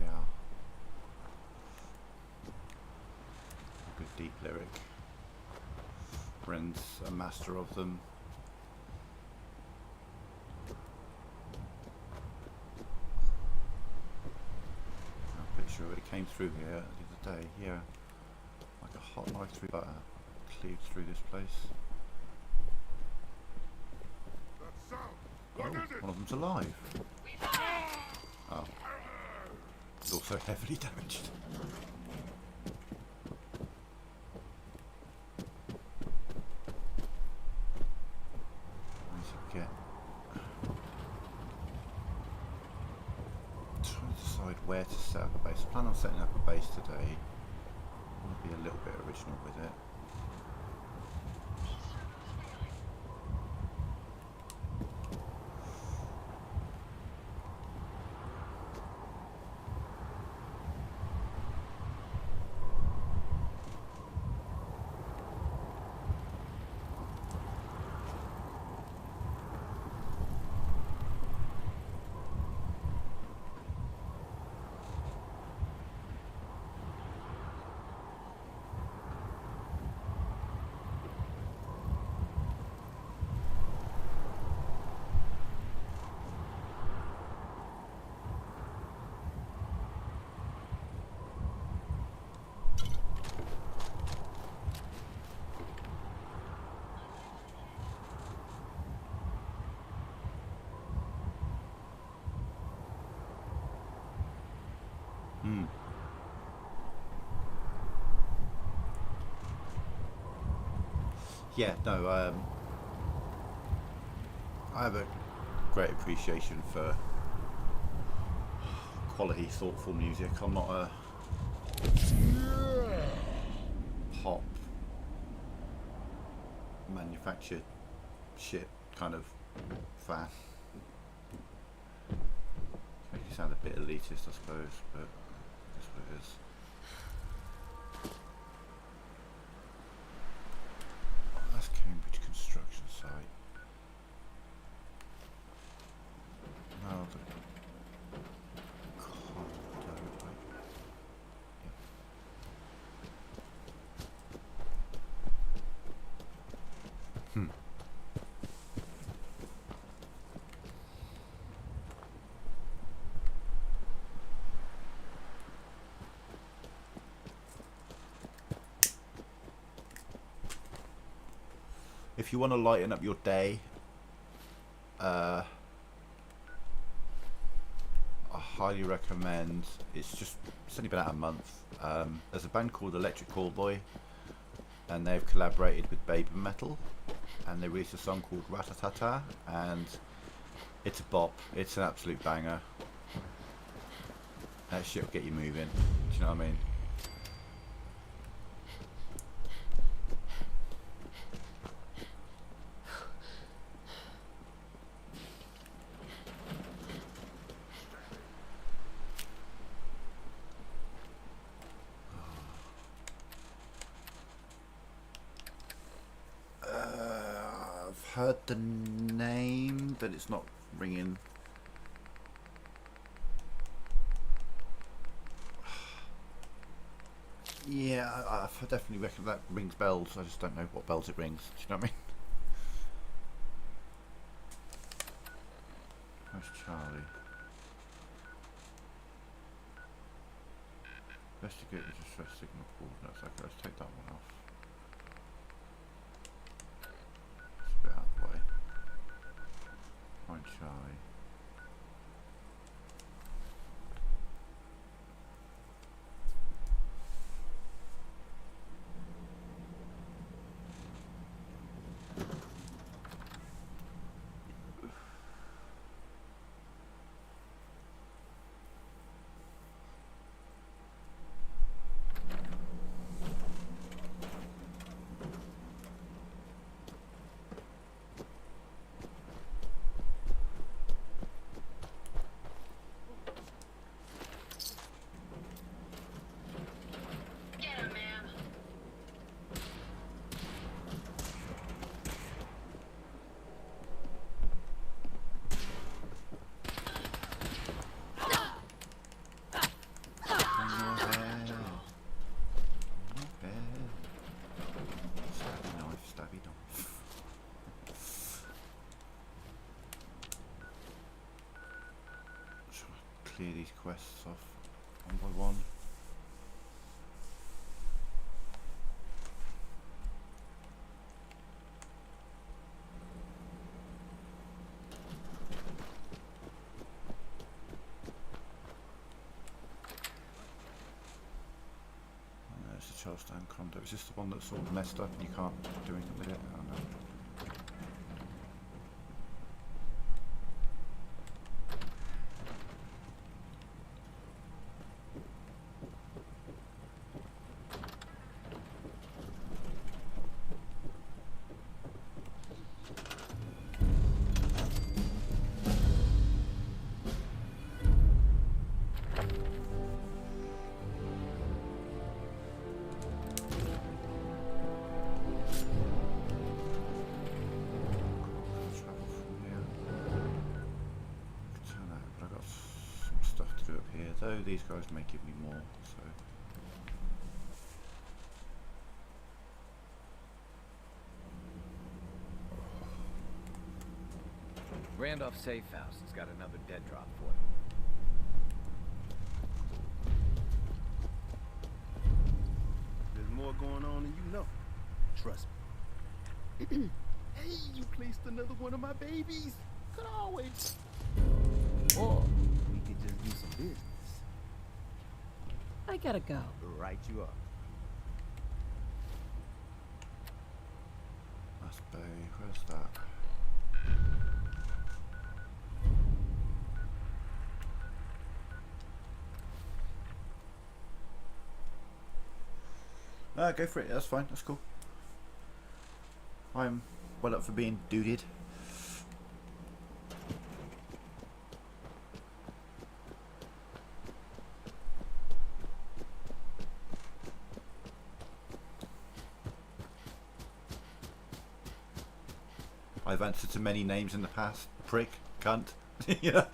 Yeah. Good deep lyric. Ren's a master of them. I'm pretty sure it came through here the other day. Yeah. Like a hot knife through butter. Cleaved through this place. Oh, one of them's alive. Oh. It's also heavily damaged. I need to get... trying to decide where to set up a base. I plan on setting up a base today. I want to be a little bit original with it. Yeah, no, I have a great appreciation for quality, thoughtful music. I'm not a pop manufactured shit kind of fan. Make you sound a bit elitist, I suppose, but that's what it is. That's Cambridge construction site. No, the condo, right? Yeah, if you want to lighten up your day, I highly recommend. It's only been out a month. There's a band called Electric Callboy, and they've collaborated with Baby Metal, and they released a song called Ratatata, and it's a bop. It's an absolute banger. That shit will get you moving. Do you know what I mean? I've heard the name, but it's not ringing. Yeah, I definitely reckon that rings bells. I just don't know what bells it rings. Do you know what I mean? Where's Charlie? Investigate the distress signal coordinates. Okay, let's take that one off. It's a bit out of the way. Find Charlie. Clear these quests off one by one. There's the Charlestown condo. Is this the one that's all messed up and you can't do anything with it? I don't know. Though these guys may give me more, so Randolph Safe House has got another dead drop for them. There's more going on than you know. Trust me. Hey, you placed another one of my babies. Could always. Or we could just do some business. I gotta go. Right you up. Mass Bay, where's that? Go for it, that's fine, that's cool. I'm well up for being duded. I've answered to many names in the past. Prick, cunt, you know.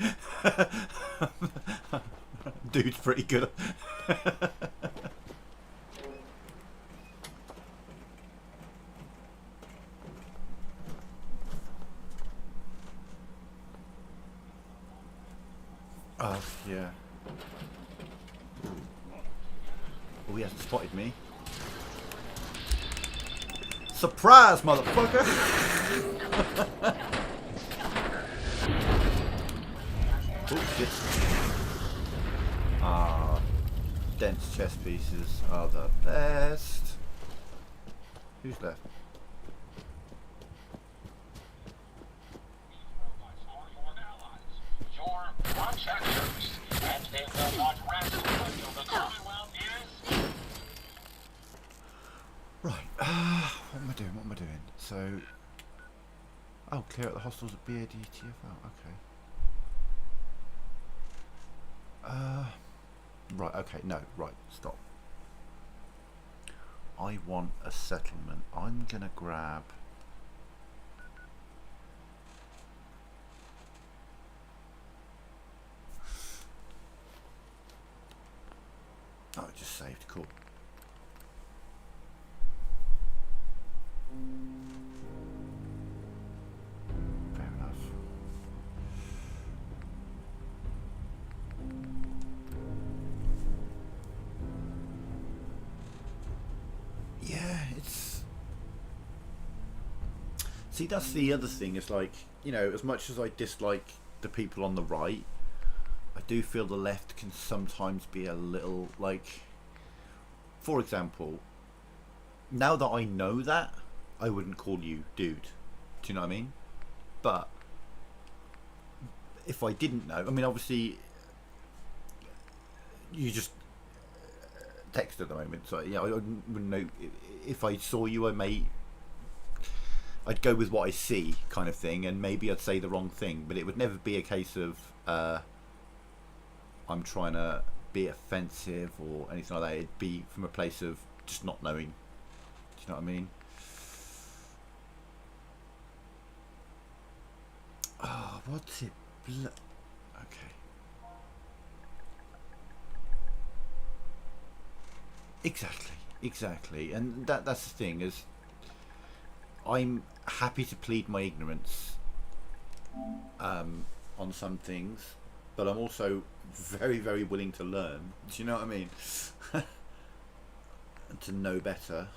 Dude's pretty good. Oh, yeah. Oh, he hasn't spotted me. Surprise, motherfucker! Oh, shit. Ah, dense chess pieces are the best. Who's left? Right, what am I doing? What am I doing? So, oh, clear out the hostels at BADTFL, okay. Right, okay, no, right, stop. I want a settlement. I'm gonna grab... Oh, it just saved, cool. Fair enough. Yeah, it's... See, that's the other thing, is like, you know, as much as I dislike the people on the right, I do feel the left can sometimes be a little, like... For example, now that I know that, I wouldn't call you dude. Do you know what I mean? But if I didn't know, I mean, obviously, you just text at the moment, so yeah, I wouldn't know. If I saw you, I'd go with what I see, kind of thing, and maybe I'd say the wrong thing, but it would never be a case of I'm trying to be offensive or anything like that. It'd be from a place of just not knowing. Do you know what I mean? Oh, what's it? Okay. Exactly, and that's the thing, is I'm happy to plead my ignorance on some things, but I'm also very, very willing to learn. Do you know what I mean? And to know better.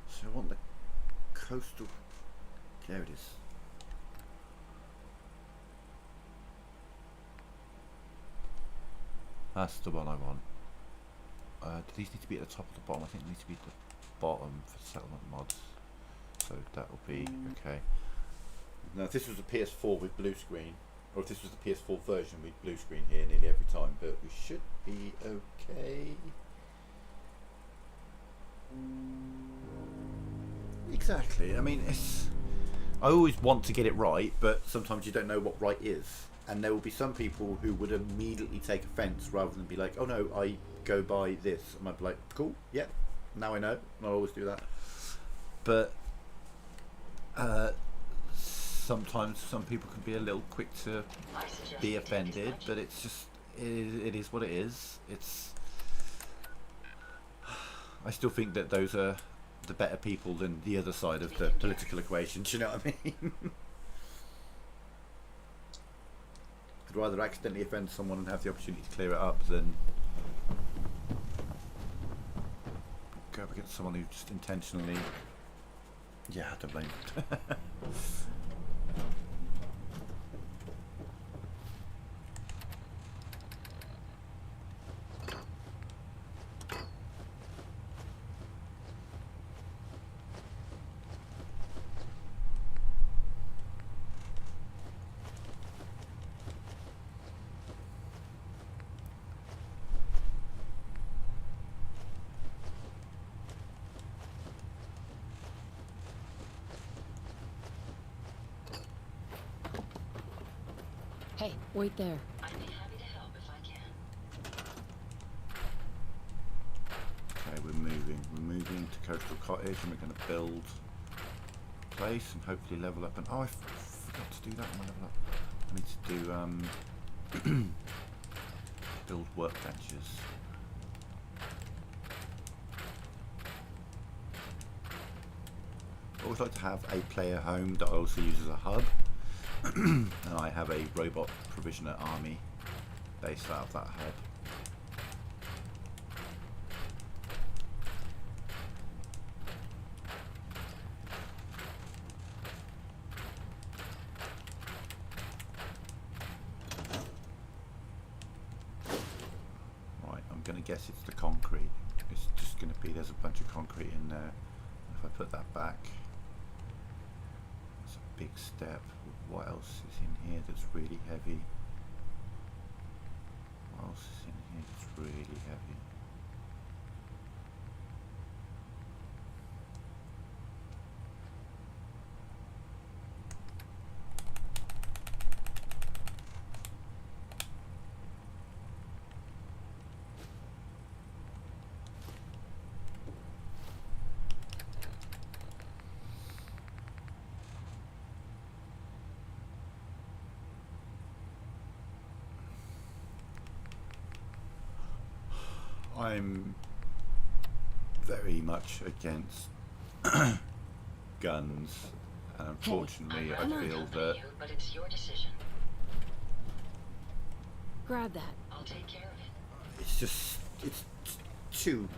So I want the coastal... There it is. That's the one I want. Do these need to be at the top or the bottom? I think they need to be at the bottom for settlement mods. So that will be okay. Now if this was a PS4 with blue screen, or if this was the PS4 version with blue screen here nearly every time, but we should be okay. Exactly. I mean, I always want to get it right, but sometimes you don't know what right is. And there will be some people who would immediately take offence rather than be like, oh no, I go by this. And I'd be like, cool, yeah, now I know. And I'll always do that. But sometimes some people can be a little quick to be offended, but it's just, it is what it is. I still think that those are the better people than the other side of the political equation. Do you know what I mean? I'd rather accidentally offend someone and have the opportunity to clear it up than go up against someone who just intentionally... Yeah, I don't blame you. Hey, wait there. I'd be happy to help if I can. Okay, we're moving. We're moving to Coastal Cottage, and we're going to build a place and hopefully level up. And oh, I forgot to do that on my level up. I need to do build workbenches. I always like to have a player home that I also use as a hub. And I have a robot provisioner army based out of that hub. guess it's the concrete. It's just going to be, there's a bunch of concrete in there. If I put that back, it's a big step. What else is in here that's really heavy? What else is in here that's really heavy? I'm very much against guns, and unfortunately I feel that but it's your decision. Grab that. I'll take care of it. it's too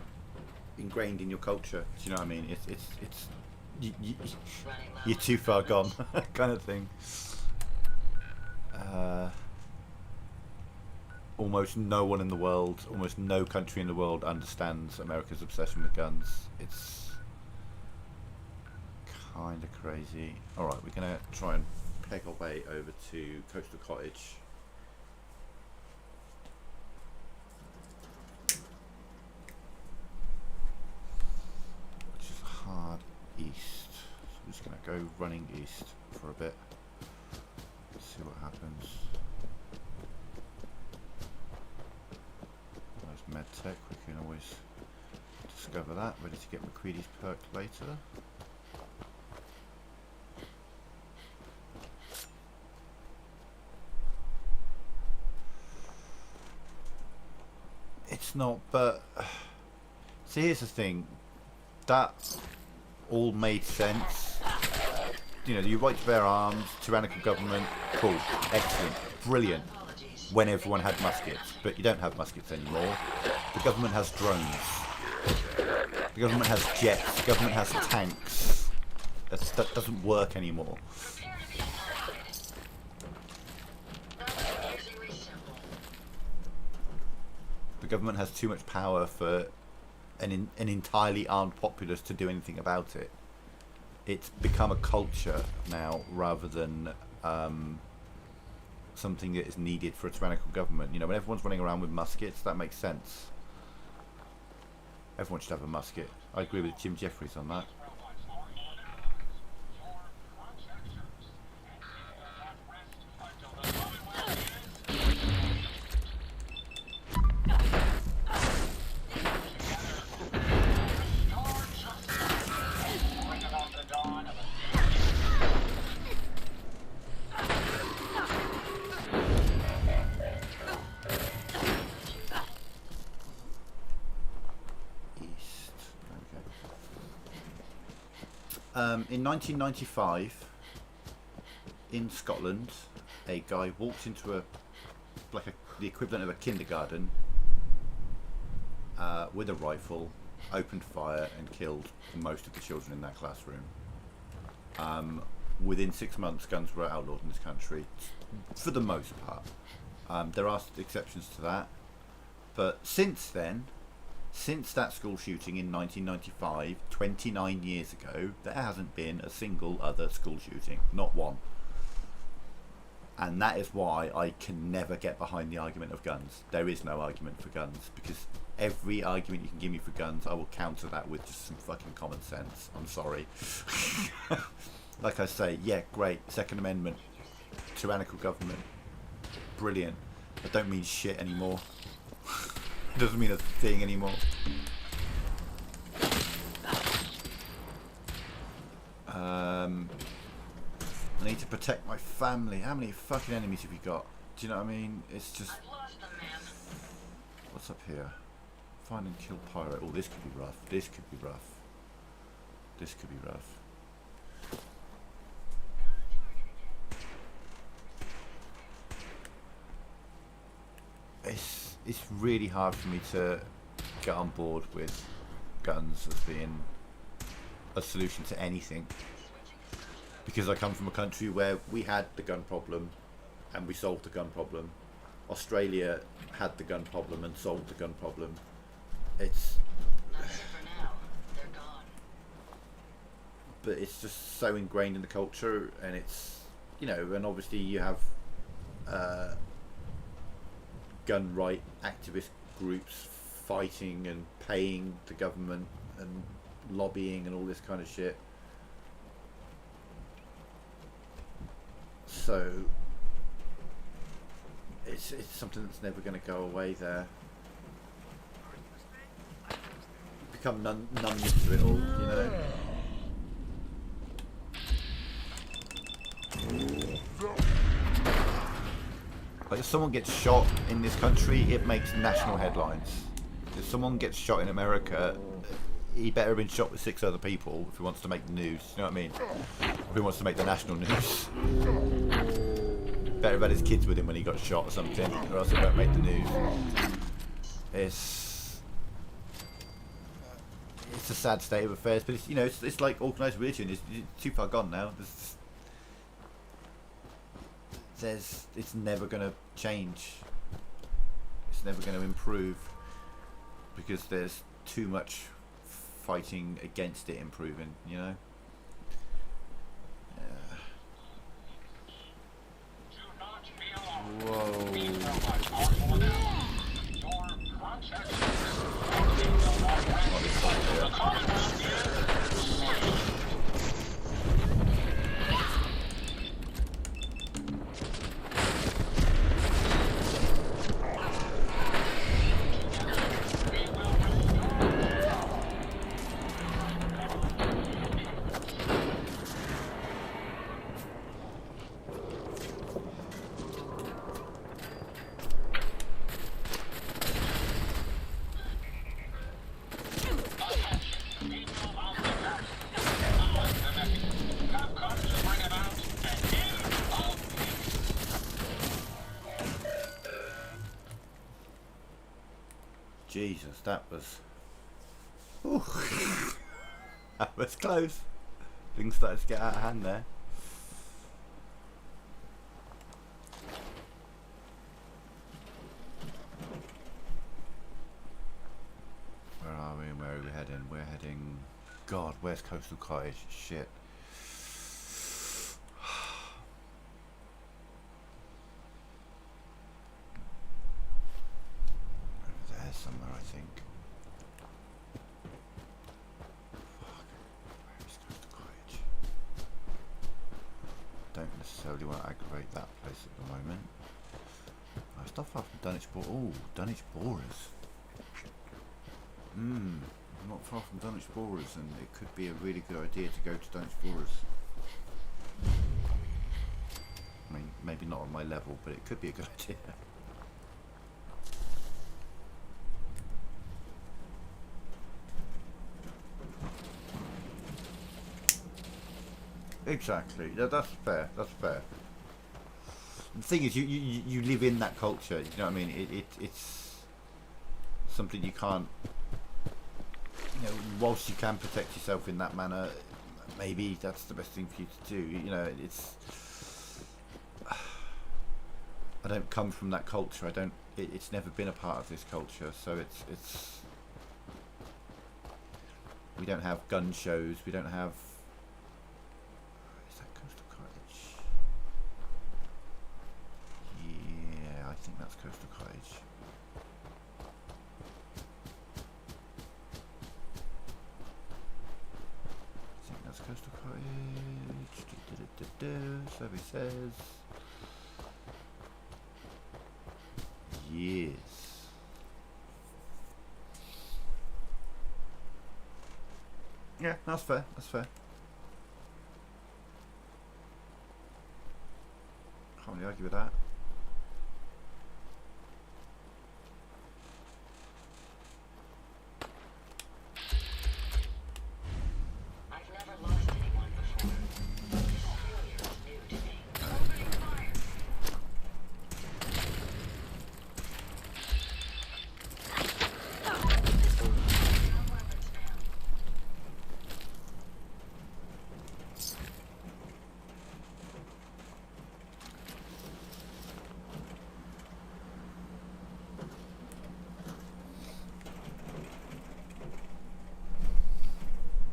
ingrained in your culture. Do you know what I mean? It's you're too far gone, kind of thing. Almost no one in the world, almost no country in the world understands America's obsession with guns. It's kind of crazy. Alright, we're going to try and peg our way over to Coastal Cottage. Which is hard east. So I'm just going to go running east for a bit. See what happens. Medtech, we can always discover that. Ready to get McCready's perk later. It's not, but see, here's the thing, that all made sense. You know, you right to bear arms, tyrannical government, cool, excellent, brilliant, when everyone had muskets, but you don't have muskets anymore. The government has drones. The government has jets. The government has tanks. That doesn't work anymore. The government has too much power for an entirely armed populace to do anything about it. It's become a culture now rather than something that is needed for a tyrannical government. You know, when everyone's running around with muskets, that makes sense. Everyone should have a musket. I agree with Jim Jeffries on that. In 1995, in Scotland, a guy walked into the equivalent of a kindergarten with a rifle, opened fire and killed most of the children in that classroom. Within 6 months, guns were outlawed in this country, for the most part. There are exceptions to that, but since then, since that school shooting in 1995, 29 years ago, there hasn't been a single other school shooting. Not one. And that is why I can never get behind the argument of guns. There is no argument for guns, because every argument you can give me for guns, I will counter that with just some fucking common sense. I'm sorry. Like I say, yeah, great, Second Amendment, tyrannical government, brilliant. I don't mean shit anymore. Doesn't mean a thing anymore. I need to protect my family. How many fucking enemies have you got? Do you know what I mean? It's just... What's up here? Find and kill pirate. Oh, this could be rough. This could be rough. This could be rough. It's really hard for me to get on board with guns as being a solution to anything, because I come from a country where we had the gun problem and we solved the gun problem. Australia had the gun problem and solved the gun problem. it's, That's it for now. They're gone. but it's just so ingrained in the culture, and it's, you know, and obviously you have gun right activist groups fighting and paying the government and lobbying and all this kind of shit. So it's something that's never going to go away there. Become numb to it all, you know. Like, if someone gets shot in this country, it makes national headlines. If someone gets shot in America, he better have been shot with 6 other people if he wants to make the news. You know what I mean? If he wants to make the national news. Better have had his kids with him when he got shot or something, or else he won't make the news. It's a sad state of affairs, but it's, you know, it's like organised religion. It's too far gone now. It's never going to change. It's never going to improve because there's too much fighting against it improving, you know. Jesus, that was... Ooh. That was close. Things started to get out of hand there. Where are we and where are we heading? We're heading... God, where's Coastal Cottage? Shit. Somewhere, I think. Fuck. Where is Coastal Cottage? Don't necessarily want to aggravate that place at the moment. Oh, it's not far from Dunwich Borers. Oh, Dunwich Borers. Not far from Dunwich Borers, and it could be a really good idea to go to Dunwich Borers. I mean, maybe not on my level, but it could be a good idea. Exactly. That's fair. That's fair. The thing is, you live in that culture. You know what I mean? It's something you can't. You know, whilst you can protect yourself in that manner, maybe that's the best thing for you to do. You know, it's. I don't come from that culture. I don't. It's never been a part of this culture. So it's. We don't have gun shows. We don't have. I think that's Coastal Cottage. I think that's Coastal Cottage. So he says. Yes. Yeah, that's fair. That's fair. Can't really argue with that.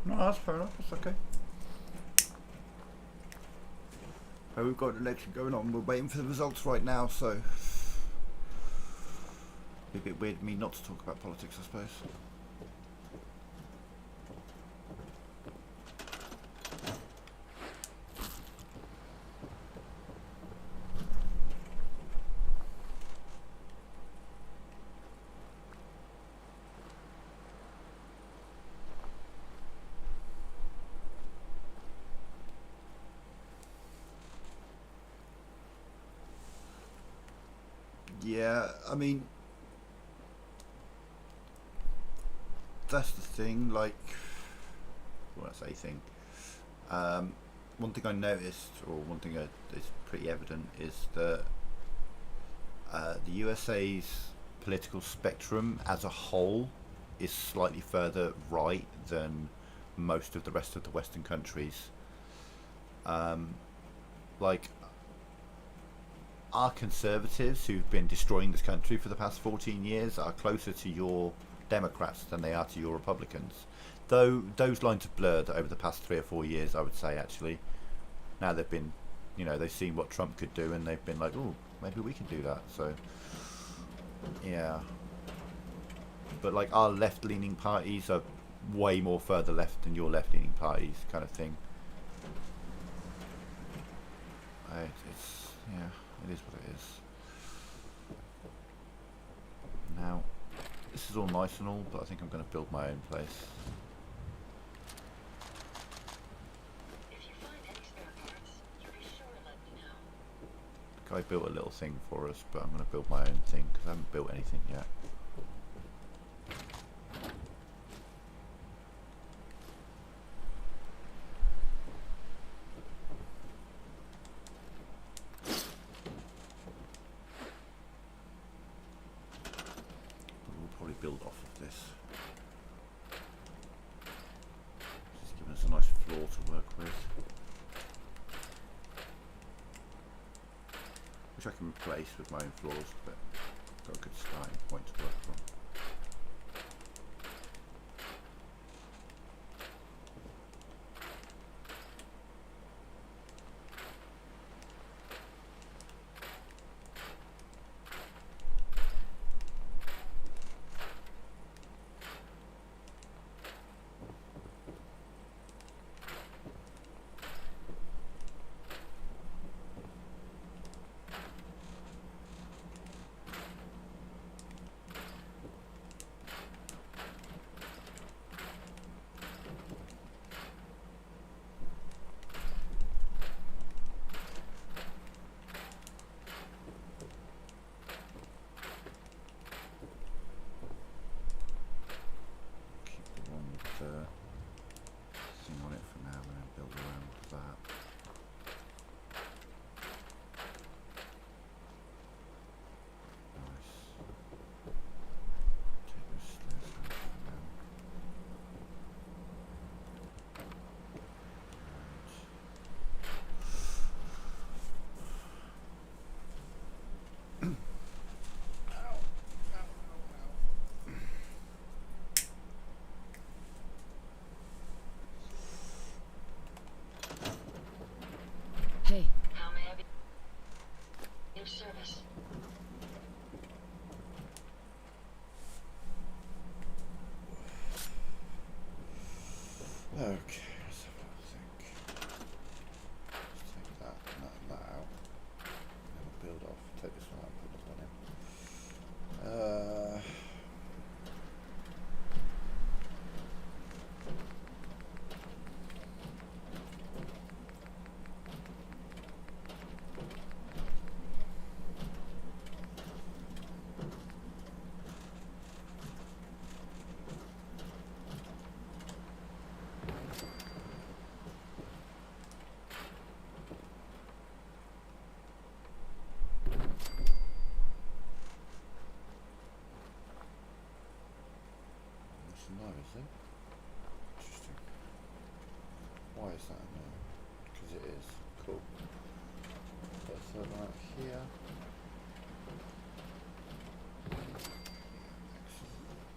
No, that's fair enough. That's okay. So we've got an election going on. We're waiting for the results right now, so it'd be a bit weird of me not to talk about politics, I suppose. Yeah, I mean, that's the thing, like, when I say thing, one thing I noticed, or one thing that is pretty evident, is that the USA's political spectrum as a whole is slightly further right than most of the rest of the Western countries. Like, our conservatives who've been destroying this country for the past 14 years are closer to your Democrats than they are to your Republicans. Though those lines have blurred over the past 3 or 4 years, I would say, actually. Now they've been, you know, they've seen what Trump could do and they've been like, oh, maybe we can do that. So, yeah. But like our left-leaning parties are way more further left than your left-leaning parties, kind of thing. It's, yeah. It is what it is. Now, this is all nice and all, but I think I'm going to build my own place. If you find any spare parts, you be sure to let me know. The guy built a little thing for us, but I'm going to build my own thing because I haven't built anything yet. Build off of this. Just giving us a nice floor to work with, which I can replace with my own floors, but got a good starting point to work from. Thing on it for now and then build around that. Nice. Take those stairs out for now. Hey, How may I be of service? Okay, let's have a think. Let's take that and that out. And then we'll build off. Take this one out and put this one in. No, is it? Interesting. Why is that no? Because it is. Cool. Let's throw that out here. Excellent.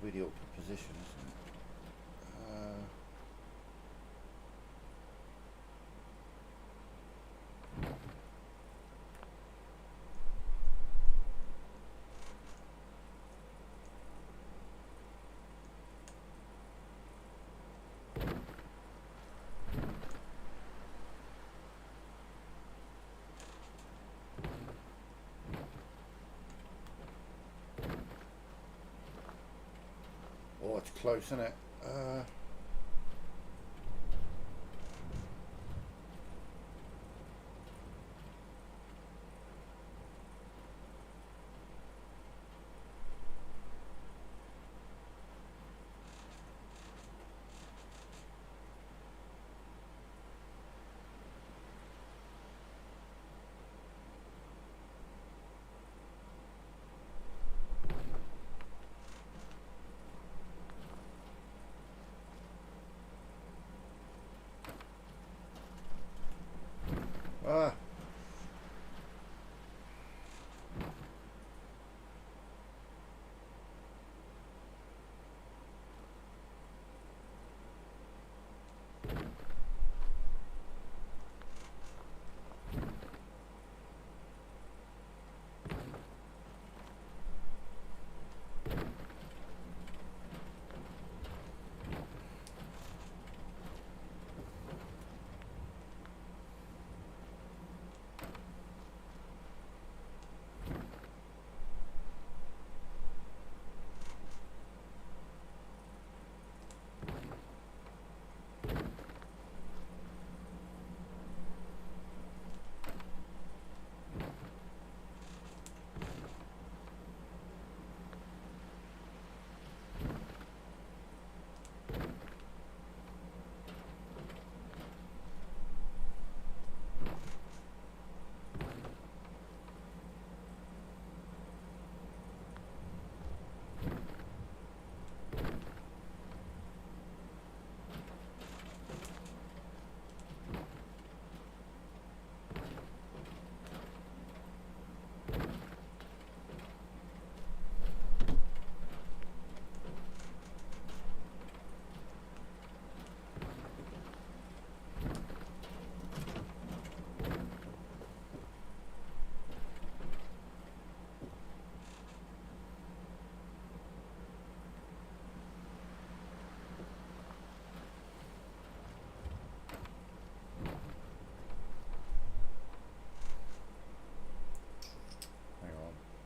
really awkward position, isn't it? Oh, it's close, isn't it? Ah.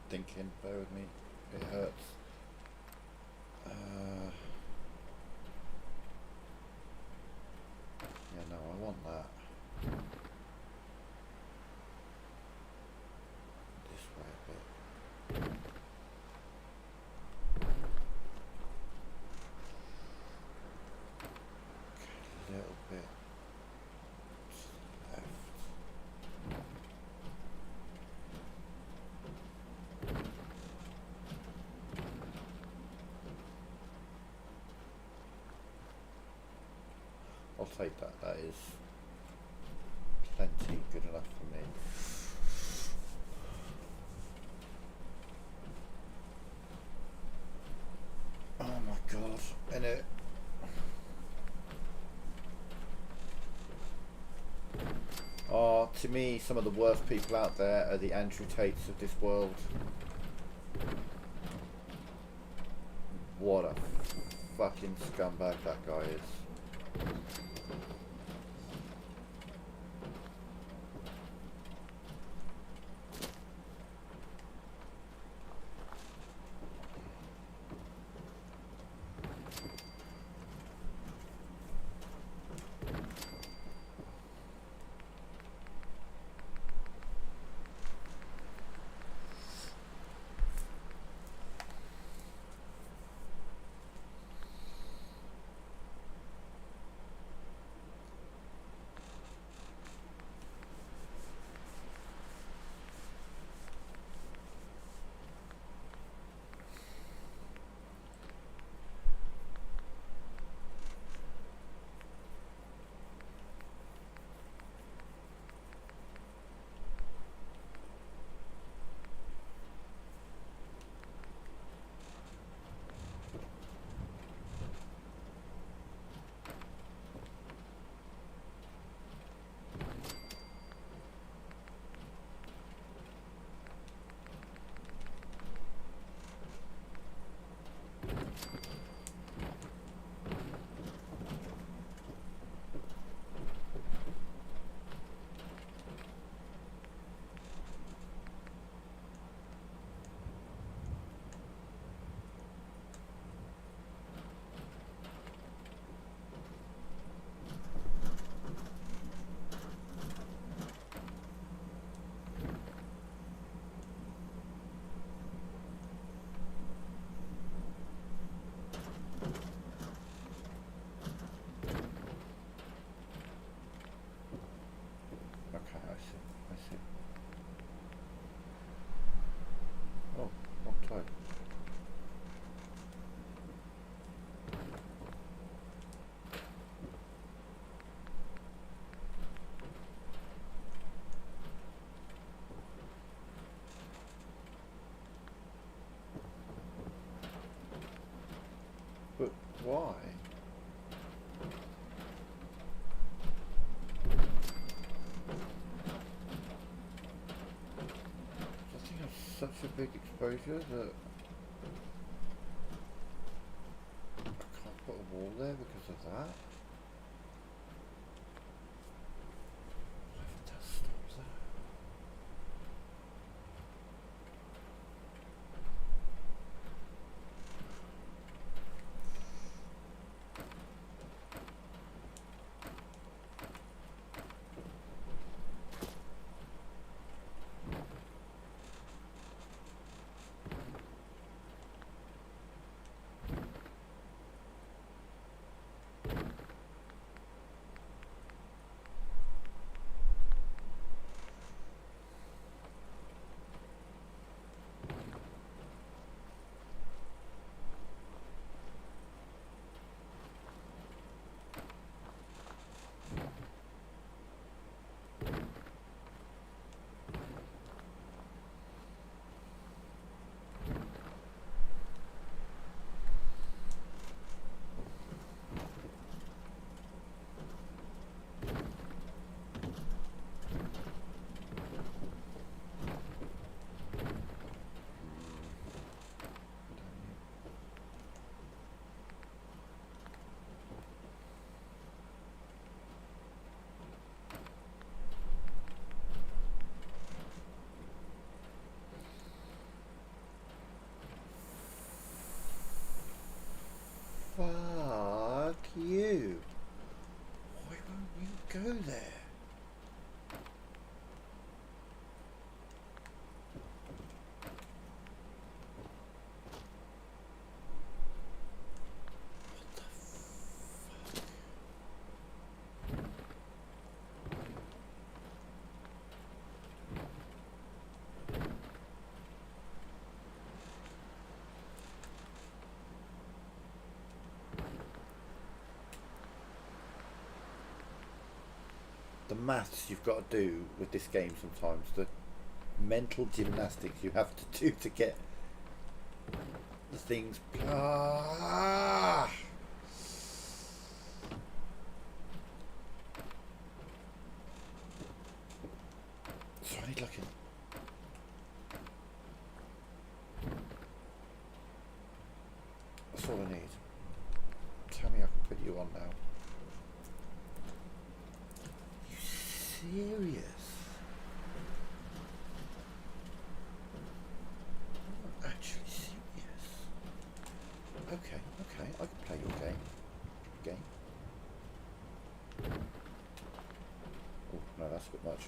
Thinking, bear with me, it hurts. Yeah, no, I want that. This way a bit. Okay, a little bit left. I'll take that, that is plenty good enough for me. Oh my god, and it... Oh, to me, some of the worst people out there are the Andrew Tates of this world. What a fucking scumbag that guy is. Why? I think it's such a big exposure that I can't put a wall there because of that. Whatever does stop that. Fuck you. Why won't you go there? What the fuck? The maths you've got to do with this game sometimes, the mental gymnastics you have to do to get the things. Ah! So I need like that's all I need. Tell me I can put you on now. Serious? I'm actually serious. Okay, okay, I can play your game. Oh, no, that's a bit much.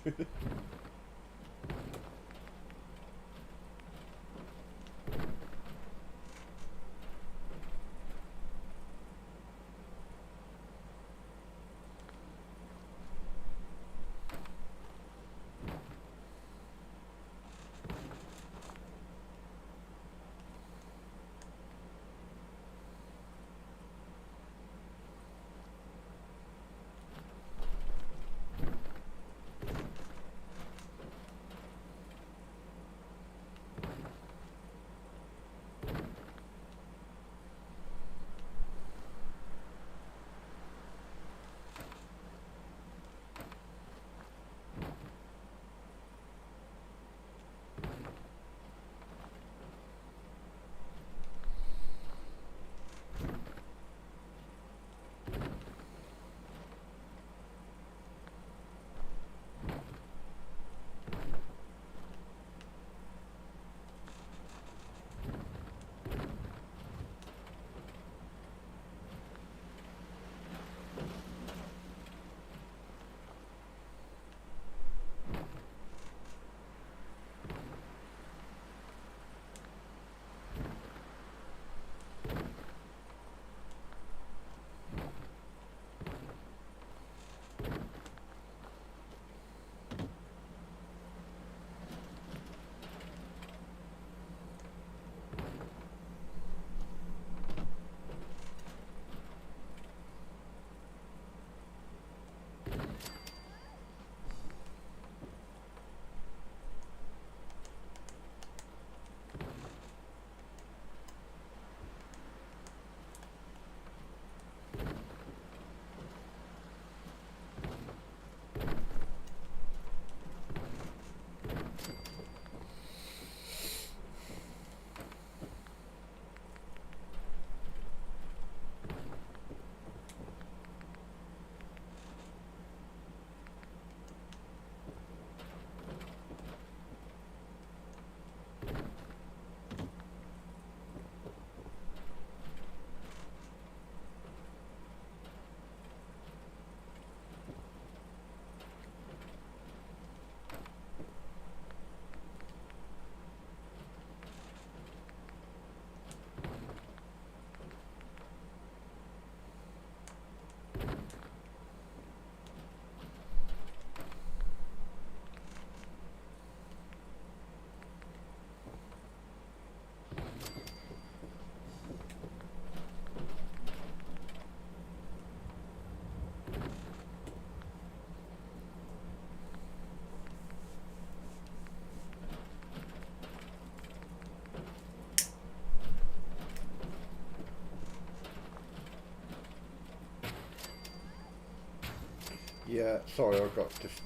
Yeah, sorry, I got just.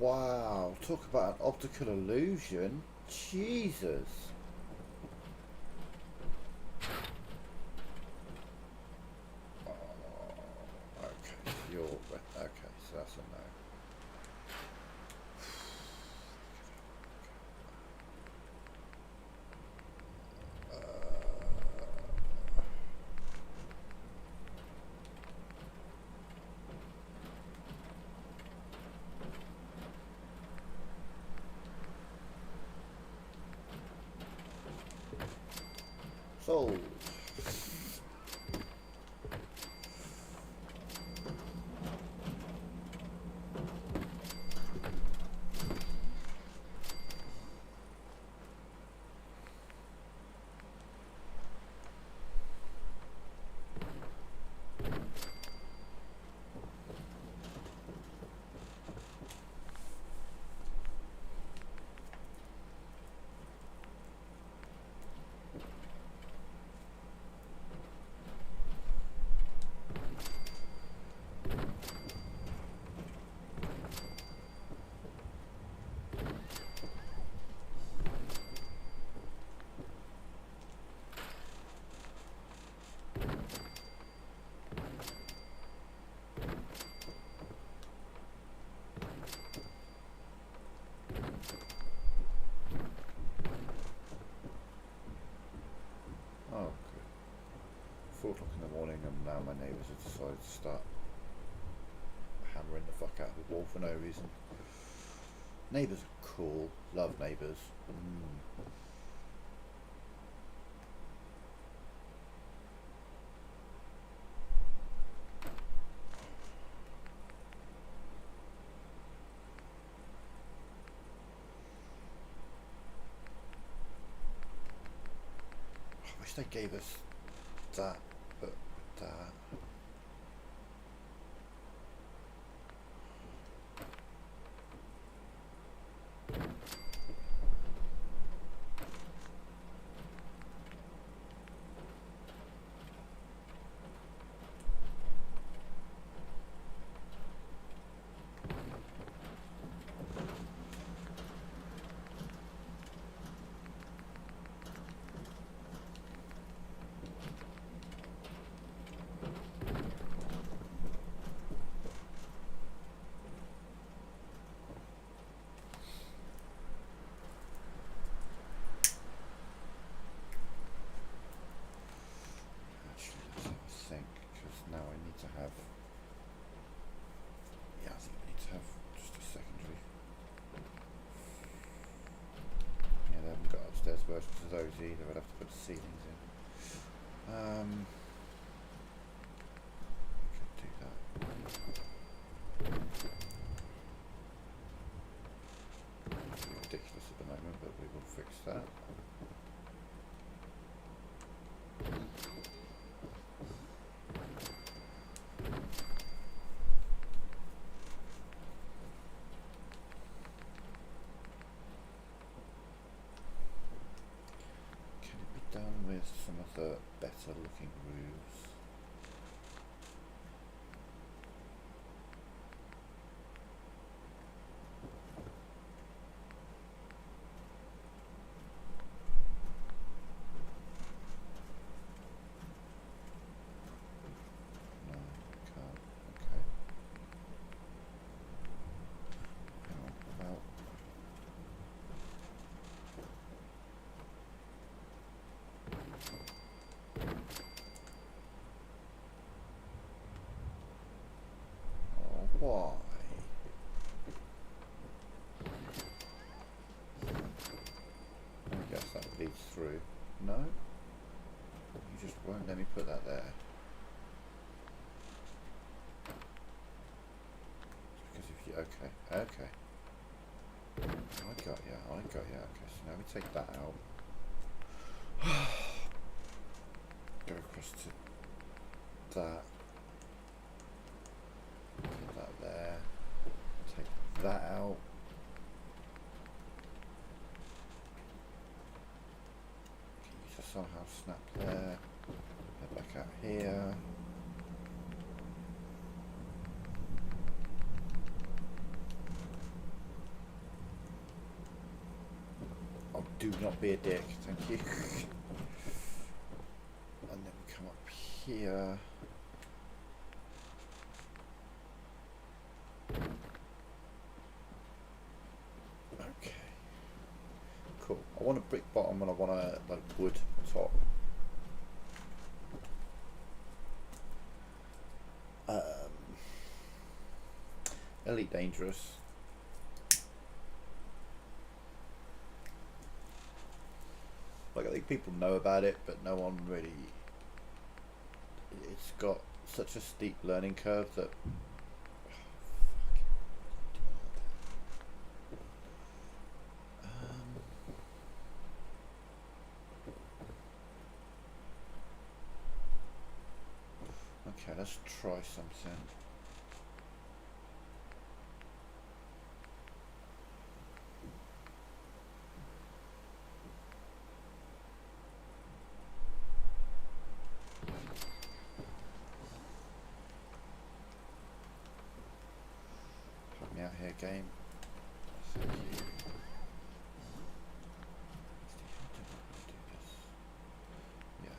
Wow, talk about an optical illusion. Jesus. Oh, okay, you're okay, so that's a no. Sold. Oh, good. 4 o'clock in the morning and now my neighbours have decided to start hammering the fuck out of the wall for no reason. Neighbours are cool, love neighbours. I wish they gave us that, but that. Actually, let's have a think, because now I need to have. Yeah, I think we need to have just a secondary. Yeah, they haven't got upstairs versions of those either. I'd have to put the ceilings in. I could do that. It's ridiculous at the moment, but we will fix that. Can it be done with some of the better looking roofs? No, can't. Okay. Hang on, about. let me put that there. Because if you, okay. I got ya. Okay, so now we take that out. Go across to that. Put that there. Take that out. Can you just somehow snap there. Head back out here. Oh, do not be a dick, thank you. And then we come up here. Okay. Cool. I want a brick bottom and I want a like wood top. Elite Dangerous. Like I think people know about it, but no one really. It's got such a steep learning curve that. Okay, let's try something. Help me out here, game. Thank you. Do this. Yeah.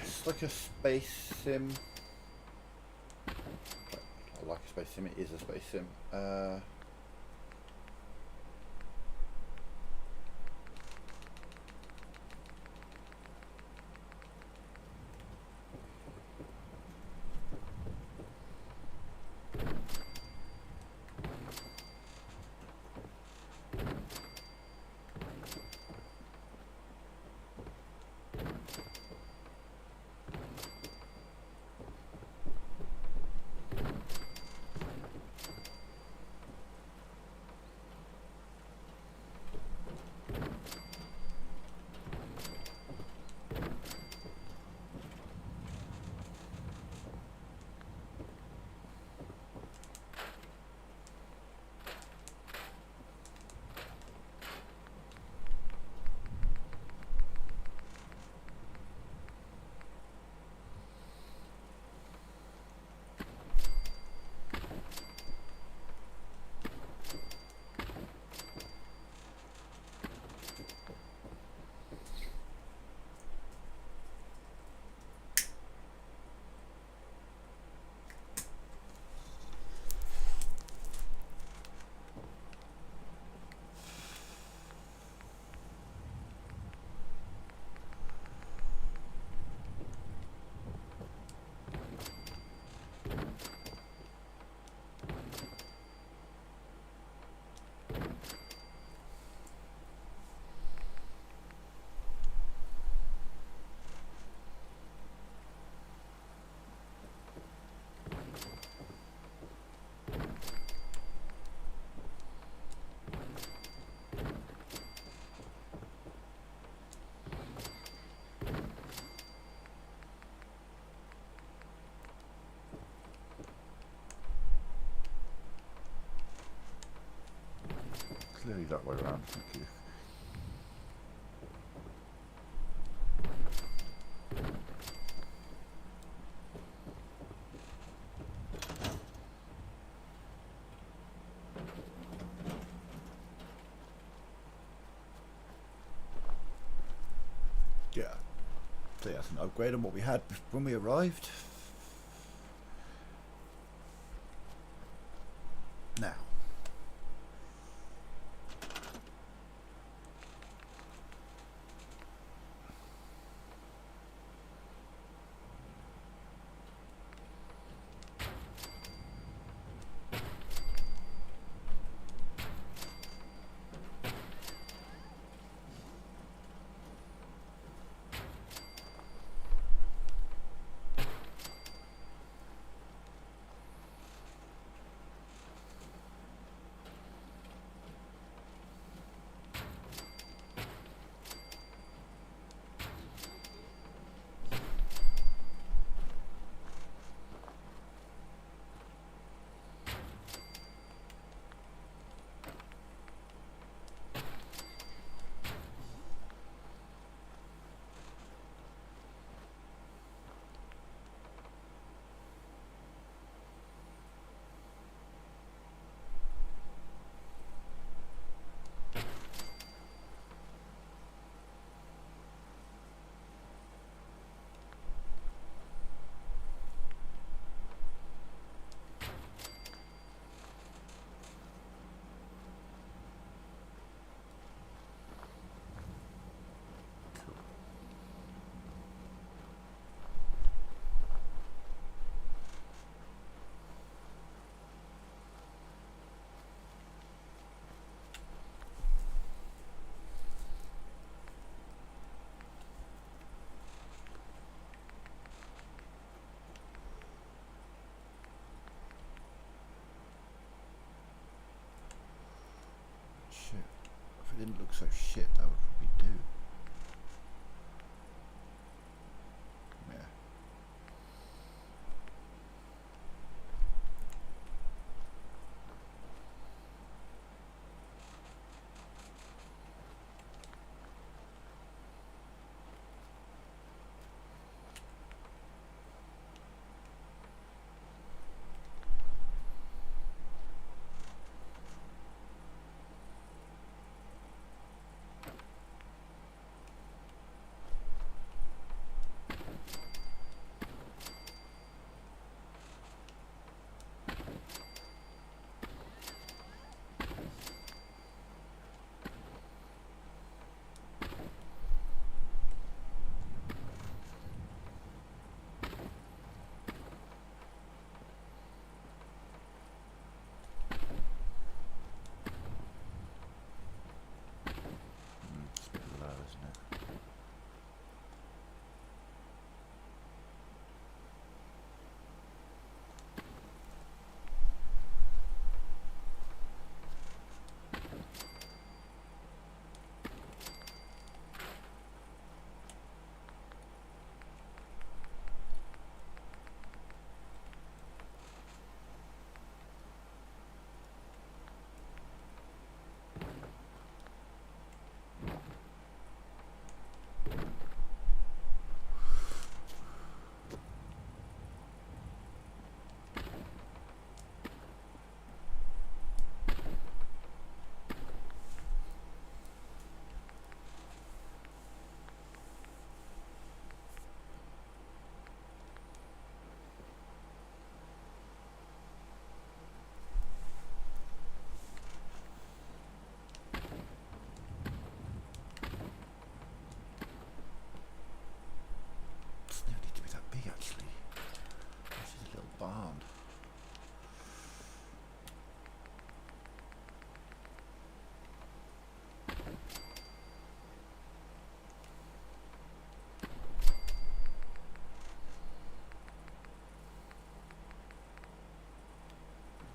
It's like a space sim. I like a space sim, it is a space sim. Clearly that way around, thank you. Yeah, so that's an upgrade on what we had when we arrived. Now, shit. If it didn't look so shit, that would probably do. Yeah. It's a bit low, isn't it? Doesn't even need to be that big, actually. This is a little barn.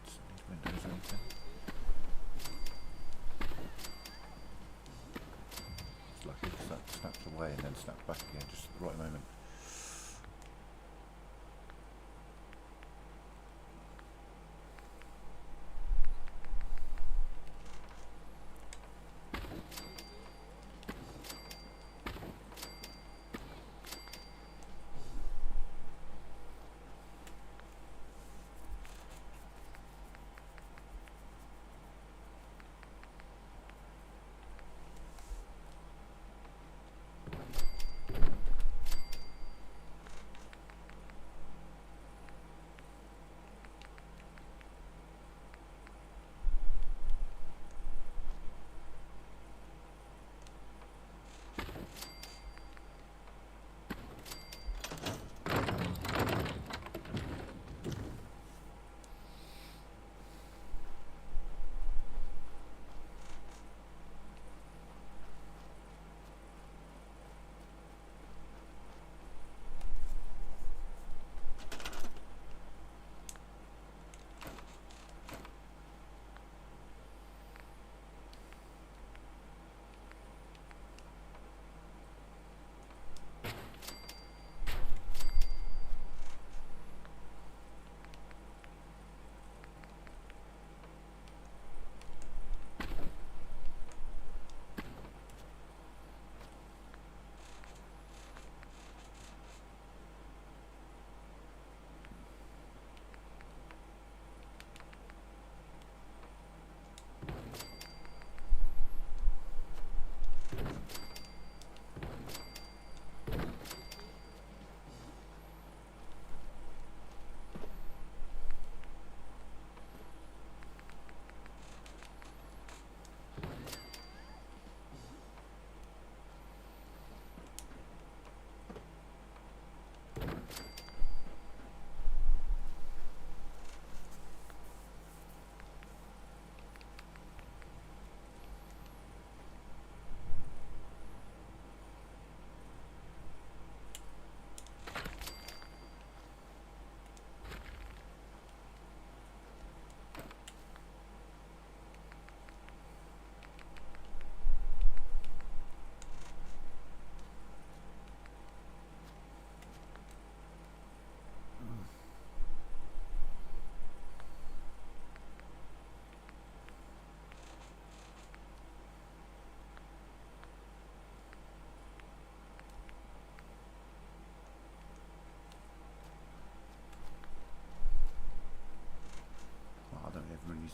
Doesn't need windows or anything. It's lucky because that snaps away and then snaps back again just at the right moment.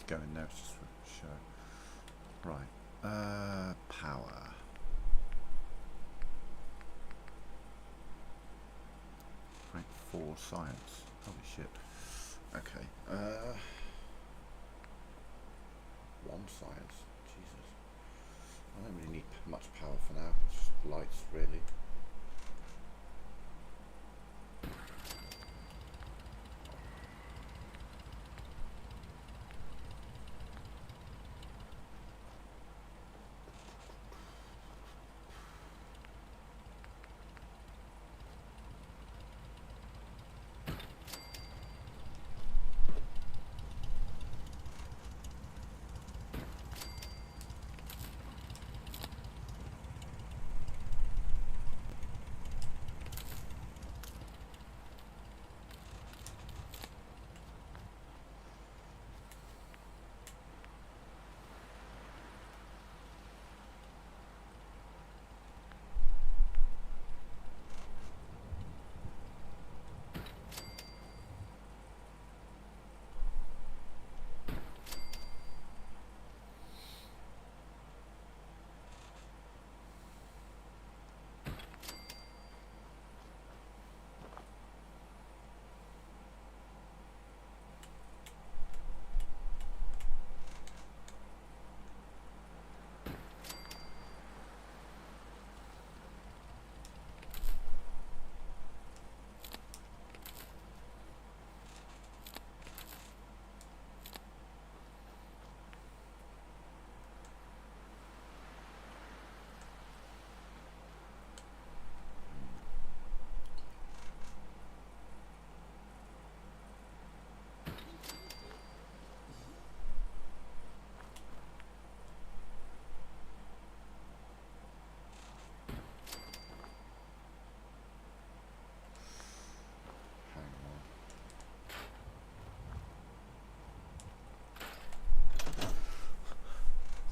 go in there, it's just for show. Right. Power. Rank 4 science. Holy shit. Okay. 1 science. Jesus. I don't really need much power for now. It's just lights, really.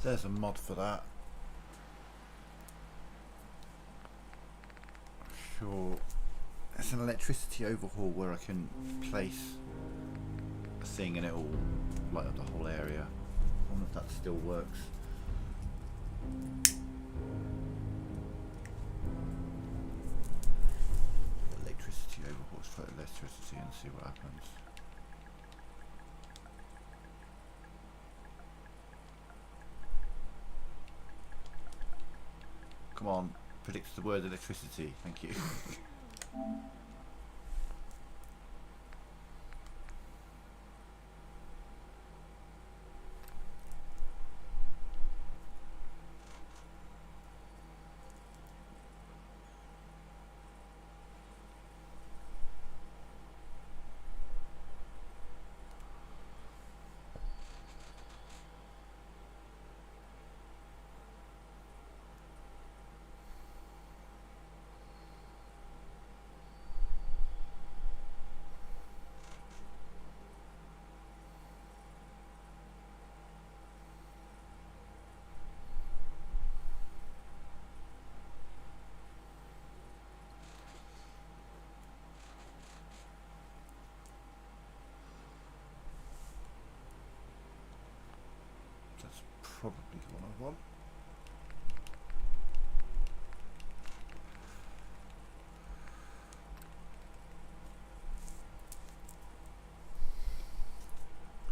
There's a mod for that. Sure. It's an electricity overhaul where I can place a thing and it will light up the whole area. I wonder if that still works. Electricity overhaul, let's try electricity and see what happens. Come on, predicts the word electricity. Thank you. That's probably the one I want.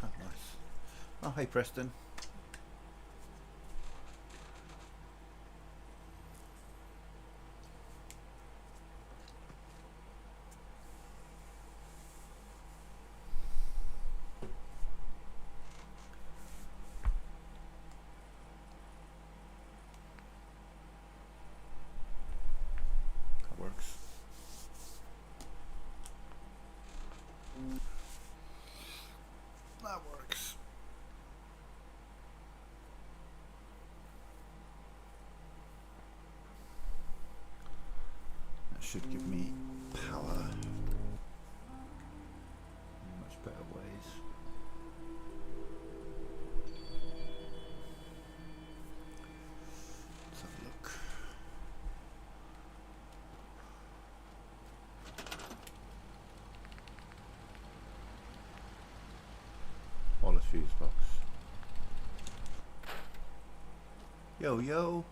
Oh, nice. Oh, hey Preston. That works. That works. That should give me power in much better ways. Let's have a look. Wallace fuse box. Yo, yo.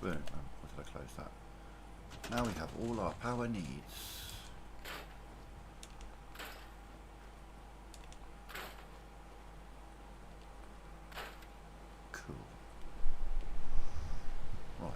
Boom. Why did I close that? Now we have all our power needs. Cool. Right.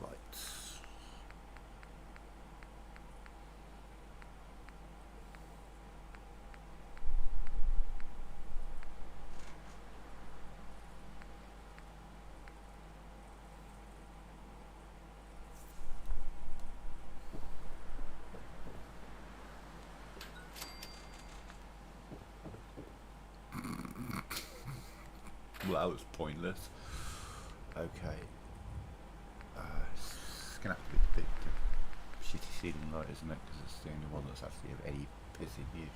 Right. Well, that was pointless. Okay. It's gonna have to be the shitty ceiling light, isn't it? Because it's the only one that's actually of any pissing use.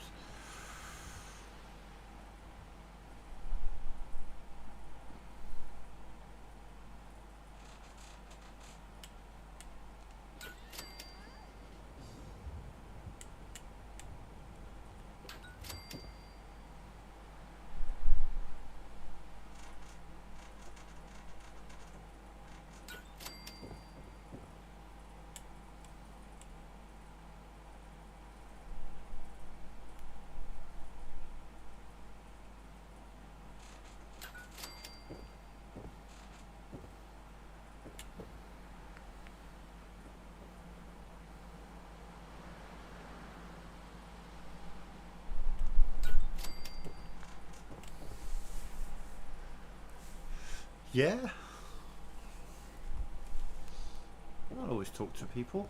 Yeah. I'll always talk to people.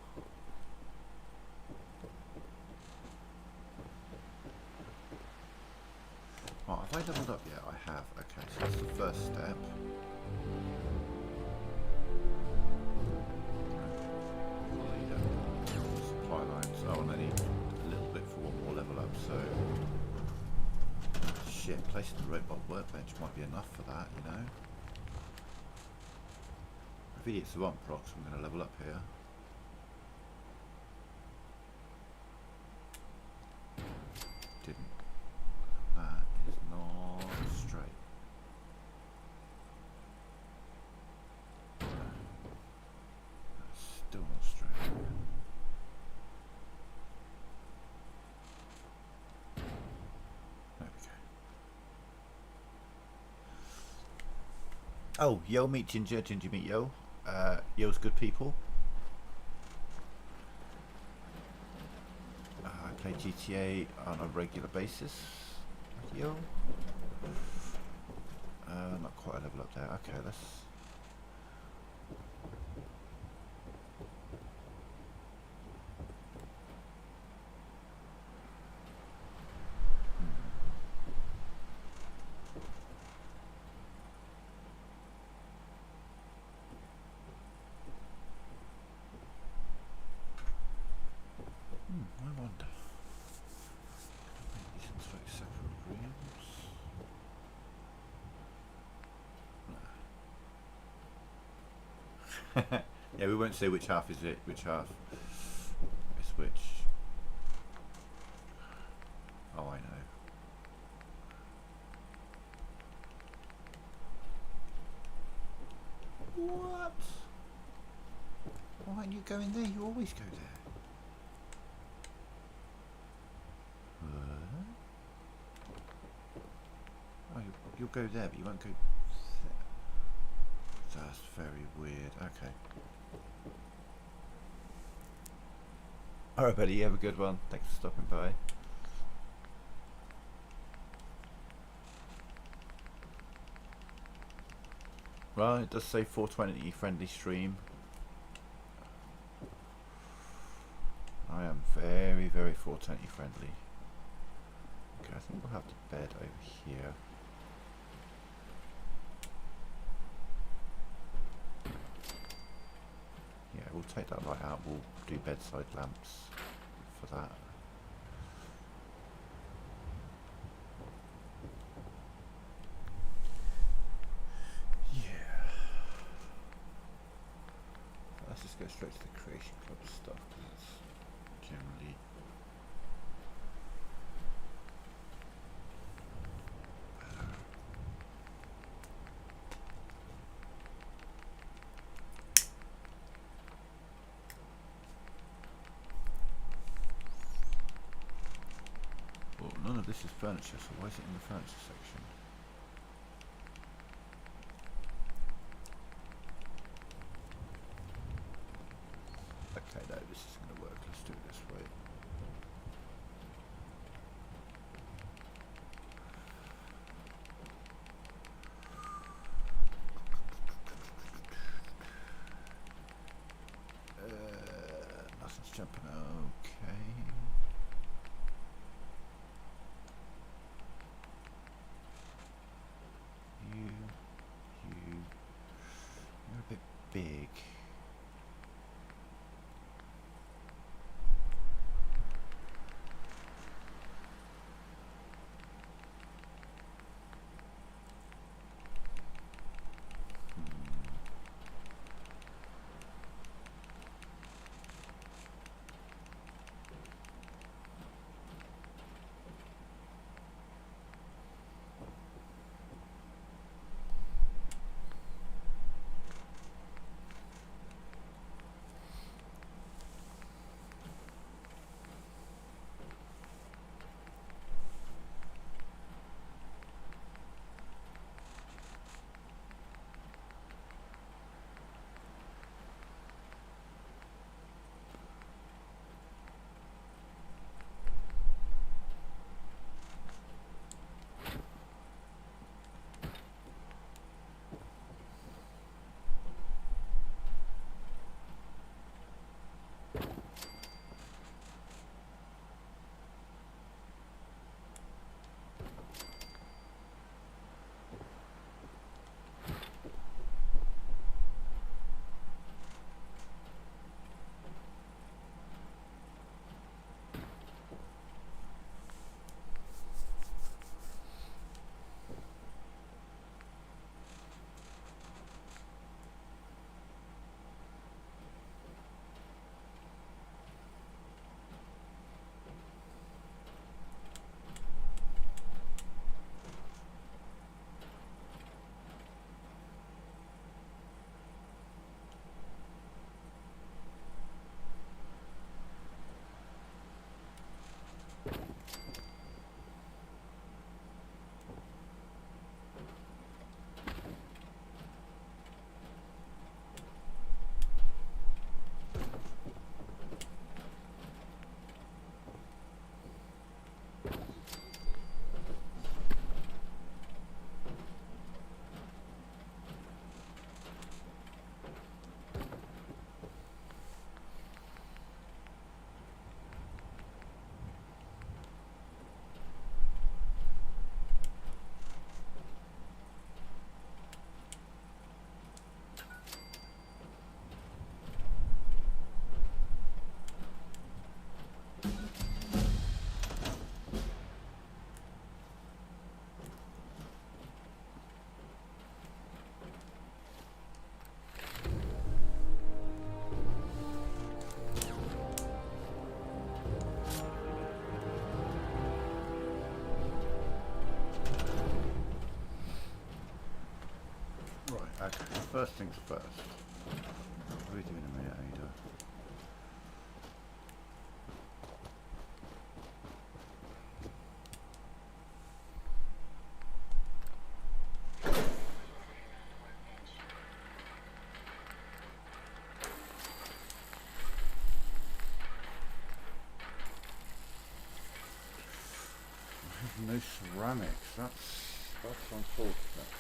Right, have I leveled up yet? I have. Okay, so that's the first step. Supply lines. Oh, and I need a little bit for one more level up, so... Shit, placing the robot workbench might be enough for that, you know? If he hits the one proc, I'm going to level up here. Didn't. That is not straight. That's still not straight. There we go. Oh, yo meet Ginger, Ginger meet yo. Yo's good people. I play GTA on a regular basis. Yo. Not quite a level up there. Okay, let's... Yeah, we won't say which half is it, which half is which. Oh, I know. What? Why aren't you going there? You always go there. Oh, you'll go there, but you won't go there. That's very weird. Okay. Alright, buddy, you have a good one. Thanks for stopping by. Well, it does say 420 friendly stream. I am very, very 420 friendly. Okay, I think we'll have the bed over here. Yeah, we'll take that light out. We'll do bedside lamps for that. Yeah. Let's just go straight to the Creation Club stuff, because it's generally... Well, none of this is furniture, so why is it in the furniture section? Okay, no, this isn't going to work. Let's do it this way. Nothing's jumping. Okay. First things first. What are we doing in a minute, Ada? No ceramics, that's unfortunate.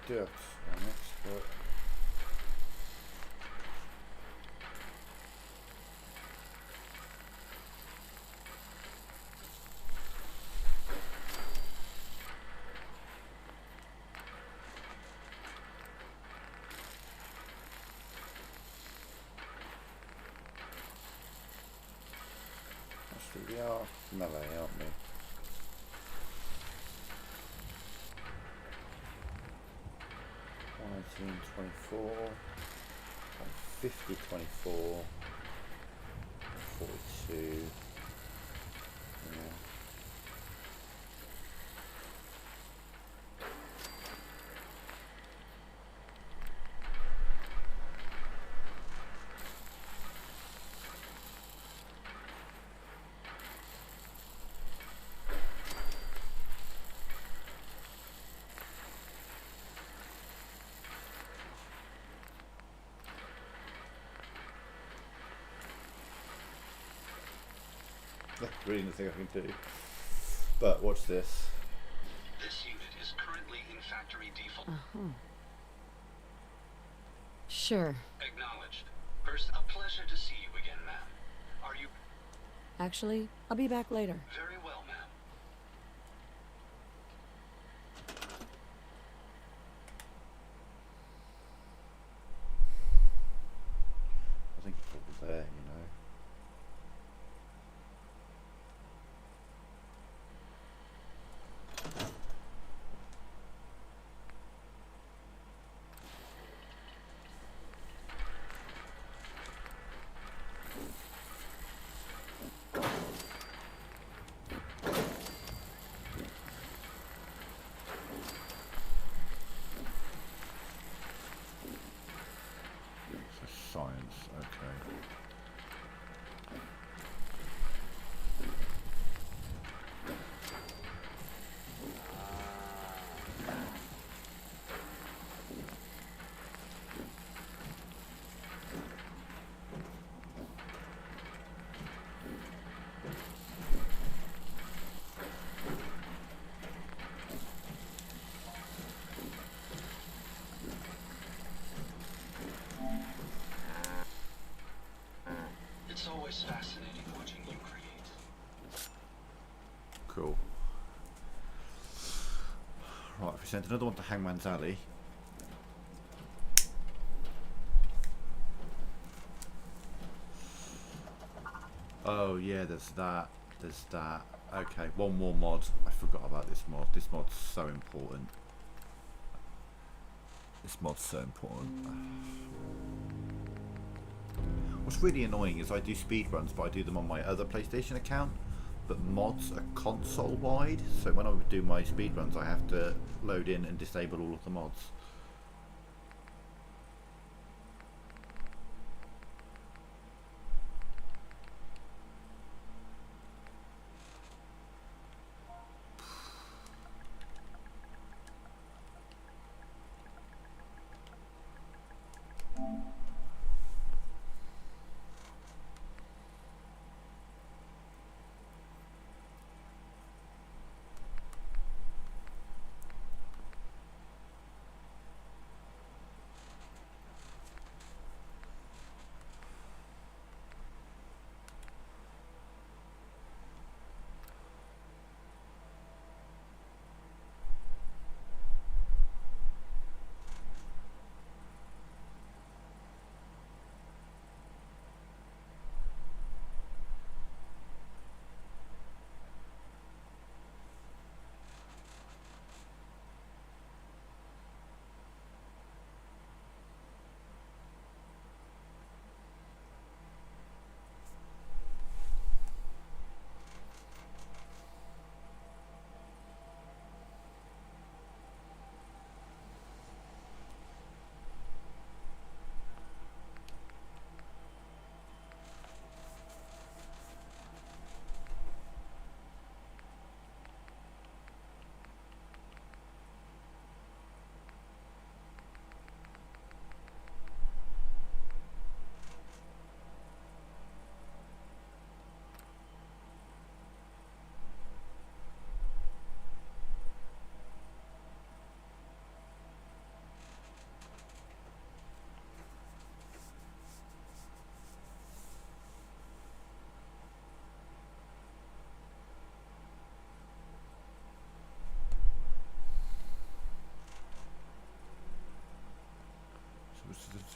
Dirt ceramics, but actually we are melee, aren't we? 1924, 50, 24, 42. Yeah. That's really nothing I can do. But watch this. This unit is currently in factory default. Sure. Acknowledged. First, a pleasure to see you again, ma'am. Are you... Actually, I'll be back later. Very well, ma'am. I think it's all there, you know. Science, okay. It's always fascinating watching you create. Cool. Right, if we send another one to Hangman's Alley. Oh yeah, there's that. There's that. Okay, one more mod. I forgot about this mod. This mod's so important. This mod's so important. What's really annoying is I do speedruns, but I do them on my other PlayStation account. But mods are console wide, so when I would do my speedruns, I have to load in and disable all of the mods.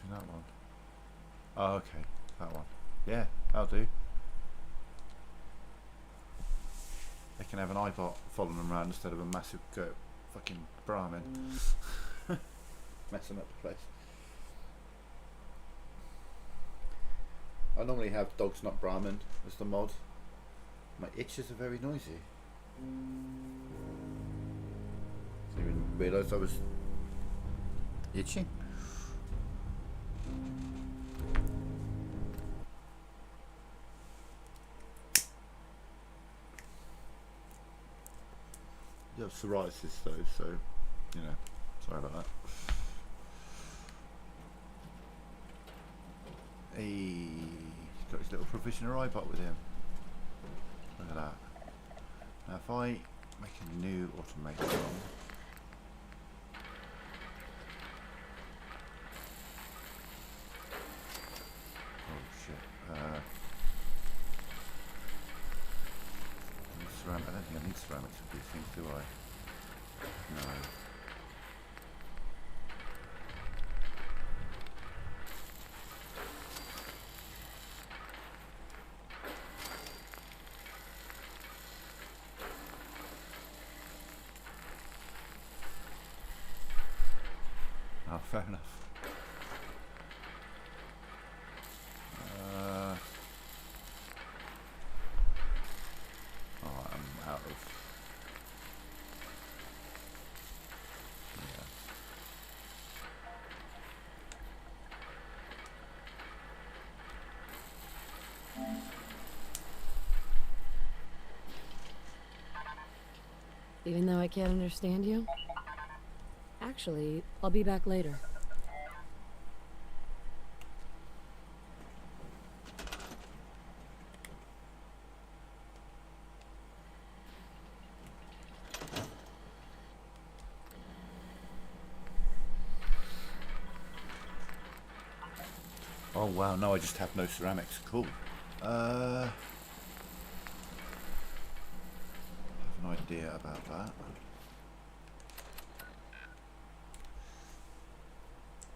in that one? Oh, okay, that one. Yeah, that'll do. They can have an iBot following them around instead of a massive fucking Brahmin. Messing up the place. I normally have Dogs Not Brahmin as the mod. My itches are very noisy. Didn't even realise I was itching. You have psoriasis though, so you know, sorry about that. Hey, he's got his little provisioner iBot with him. Look at that. Now if I make a new automation, oh shit, I don't think I need ceramics for these things, do I? No. Oh, fair enough. Oh, I'm out of... Yeah. Even though I can't understand you? Actually, I'll be back later. Oh wow, no, I just have no ceramics. Cool. I have an idea about that.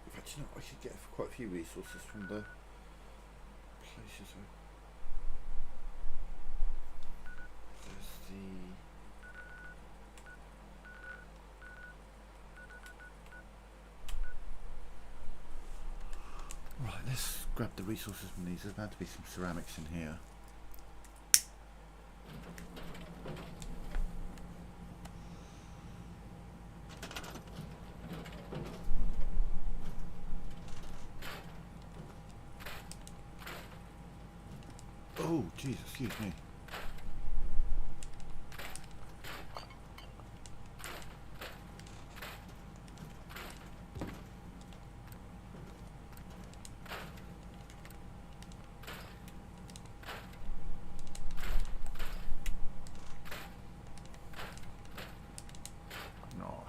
In fact, you know, I should get quite a few resources from the places. There's the... Right, let's grab the resources from these. There's bound to be some ceramics in here. Oh, Jesus, excuse me.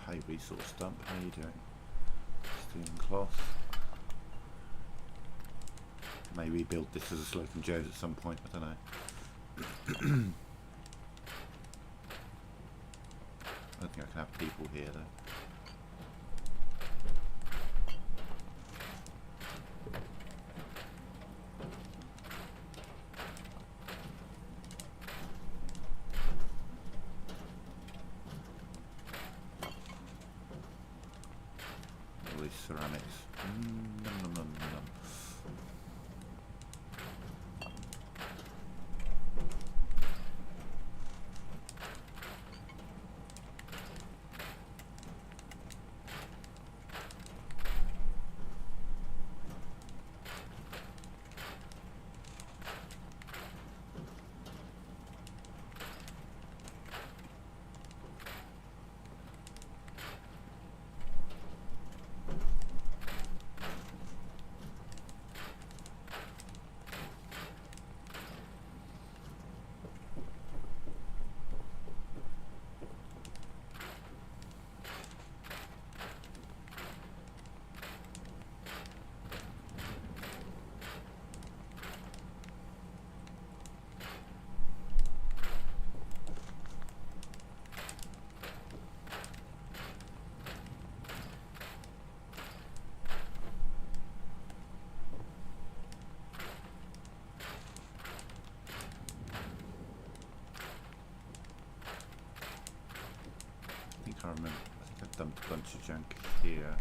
Hey, resource dump, how you doing? Steel and cloth. May rebuild this as a Slocum Joe's at some point, I don't know. I don't think I can have people here though. All these ceramics. Nom, nom, nom, nom. remember. I think I dumped a bunch of junk here.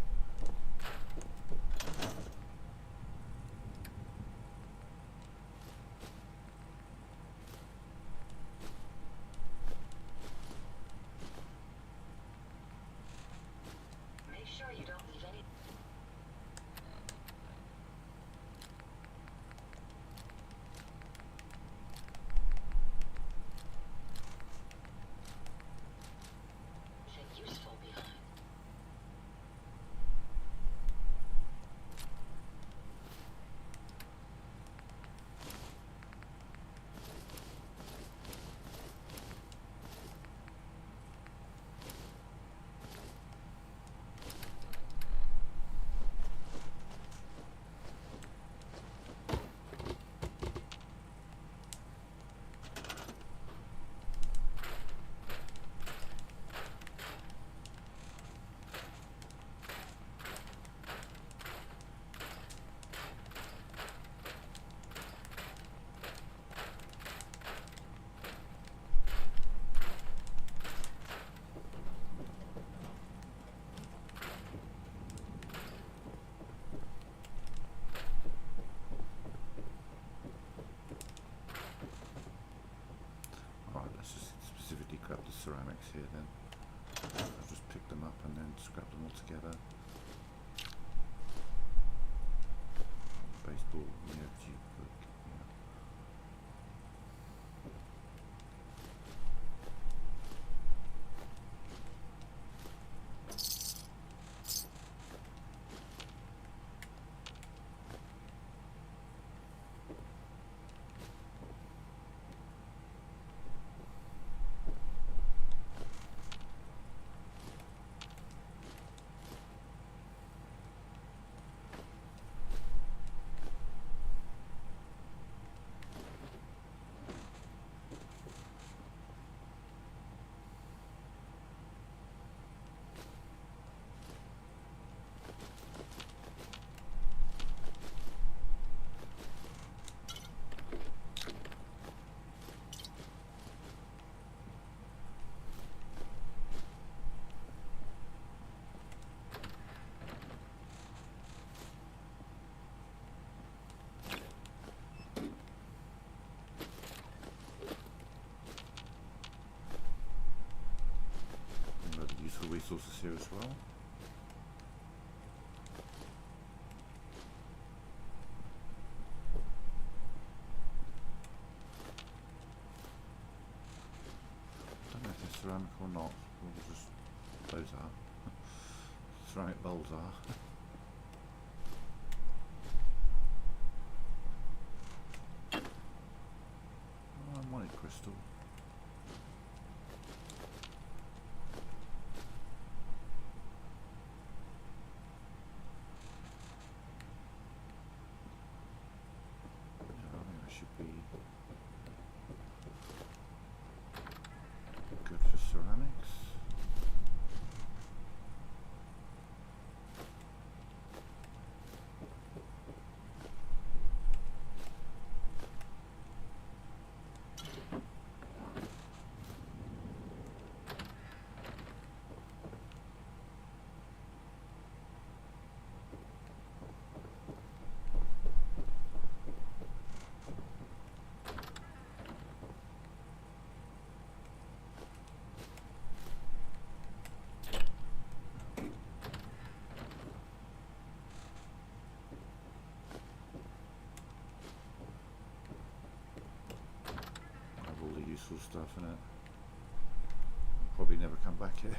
Make sure you don't leave any. Anything useful behind. Alright, let's just specifically grab the ceramics here then. I'll just pick them up and then scrap them all together. Baseball, yeah, book, yeah. Useful resources here as well. Don't know if they're ceramic or not. We'll just, those are. Ceramic bowls are. Oh, I wanted crystal. Should be good for ceramics. Useful stuff in it. Probably never come back here.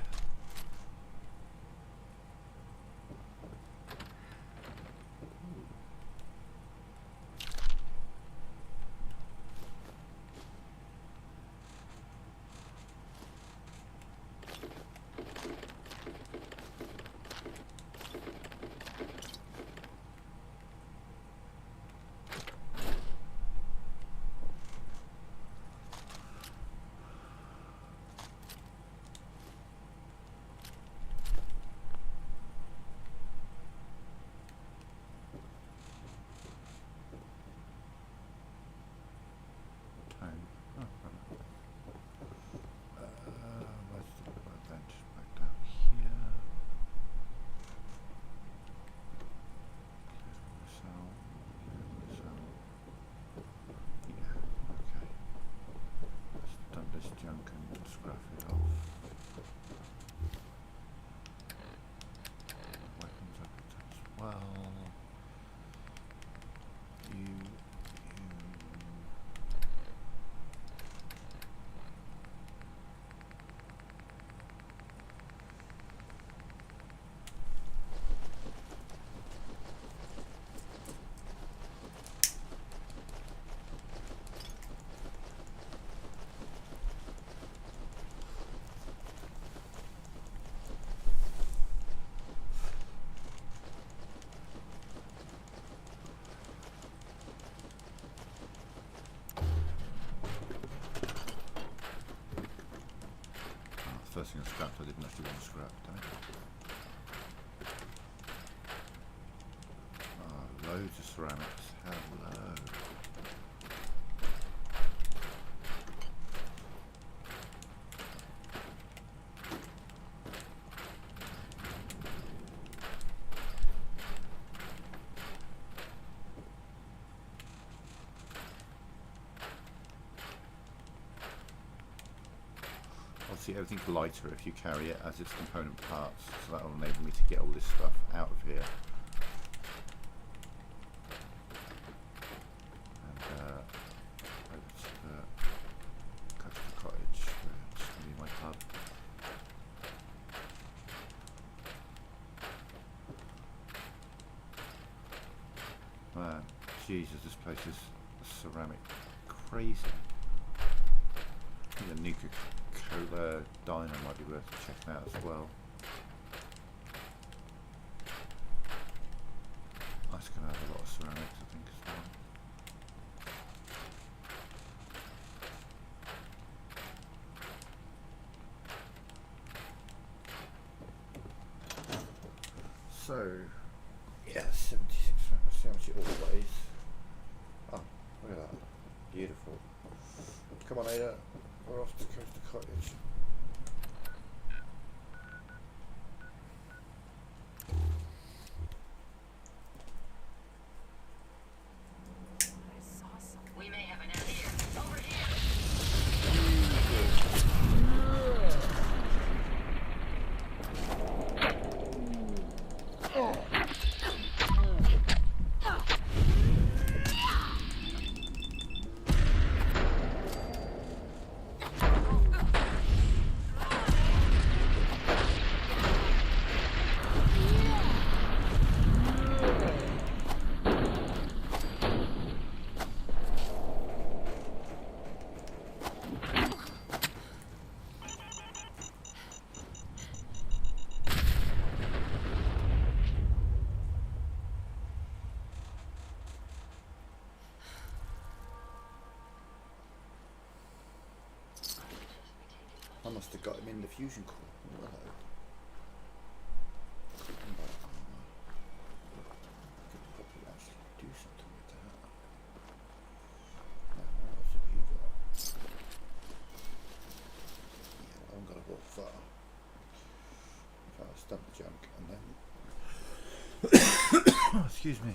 first thing I scrapped. I didn't actually want to scrap. Damn it. Oh, loads of ceramics. Hello. Obviously everything's lighter if you carry it as its component parts, so that will enable me to get all this stuff out of here. And over to the Custer Cottage, where it's going to be my pub. Man, Jesus, this place is ceramic crazy. I think the nuclear diner might be worth checking out as well. That's going to have a lot of ceramics, I think, as well. So, yeah, 76. Let's see how much it all weighs. Oh, look at that. Beautiful. Come on, Ada. We're off to Coast Cottage. We may have an ad here. Over here! I must have got him in the fusion core. Hello. Could probably actually do something with that. Now, what else have you got? Yeah, I haven't got to walk far. If I stump the junk and then. Excuse me.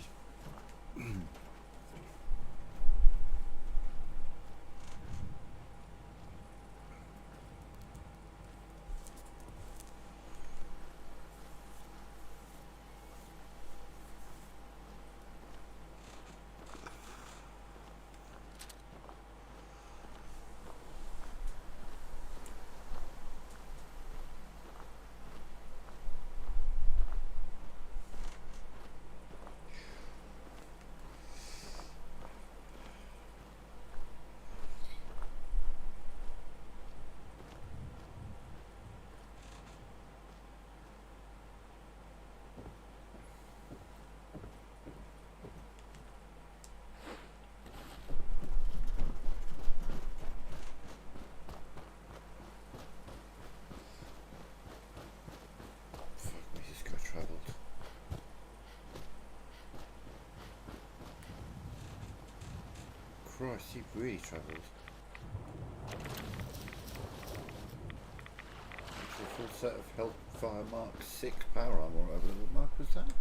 Christ, he really travelled. It's a full set of Hellfire Mark 6 power armor, whatever the mark was that?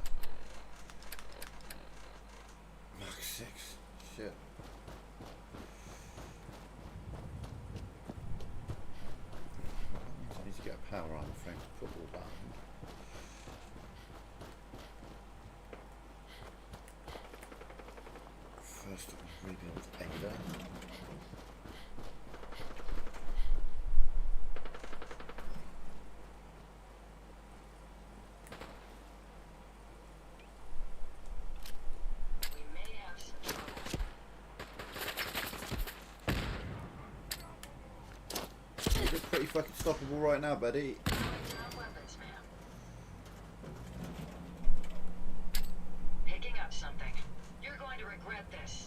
Mark 6. Shit. I need to get a power armor frame to put all that in. First, I'm going to rebuild Ada. We may have some trouble. You're pretty fucking stoppable right now, buddy. Not weapons, ma'am. Picking up something. You're going to regret this.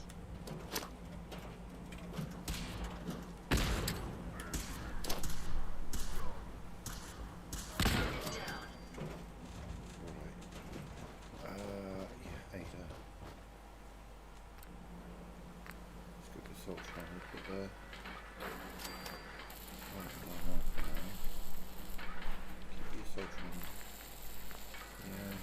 assault rifle put there. Right, for now. Keep the assault rifle. Yeah.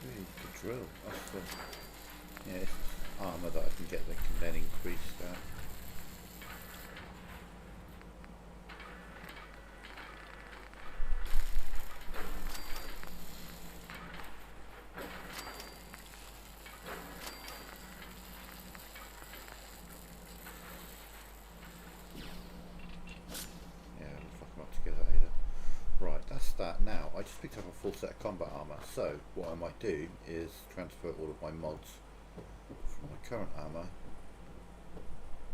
Really, the drill. That's the it's armour that I can get that can then increase that. Yeah, we'll fuck them up together either. Right, that's that. Now, I just picked up a full set of combat armour, so what I might do is transfer all of my mods from my current armour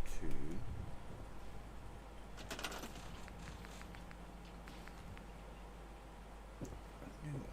to a new armour.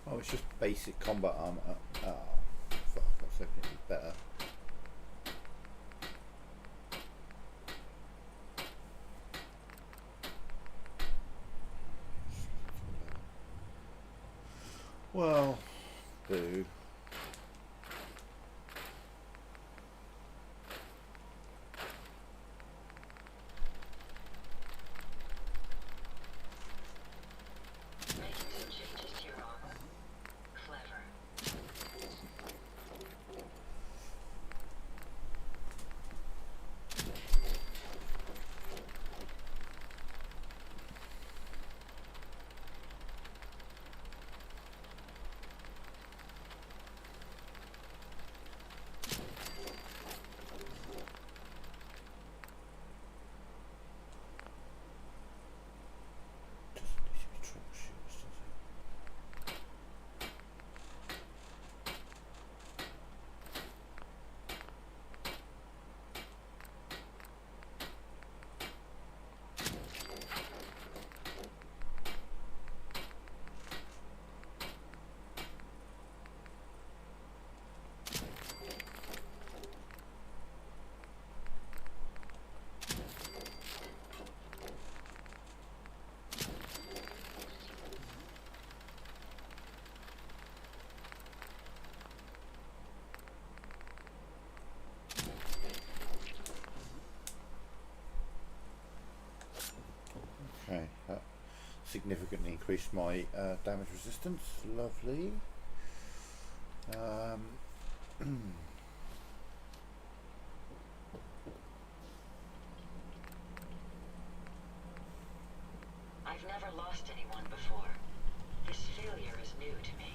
Oh, it's just basic combat armor. Oh, fuck, I was hoping it was better. Well, boo. Making some changes to your armor. Clever. Doesn't need to be troubleshooters, does it? Okay, that significantly increased my damage resistance. Lovely. I've never lost anyone before. This failure is new to me.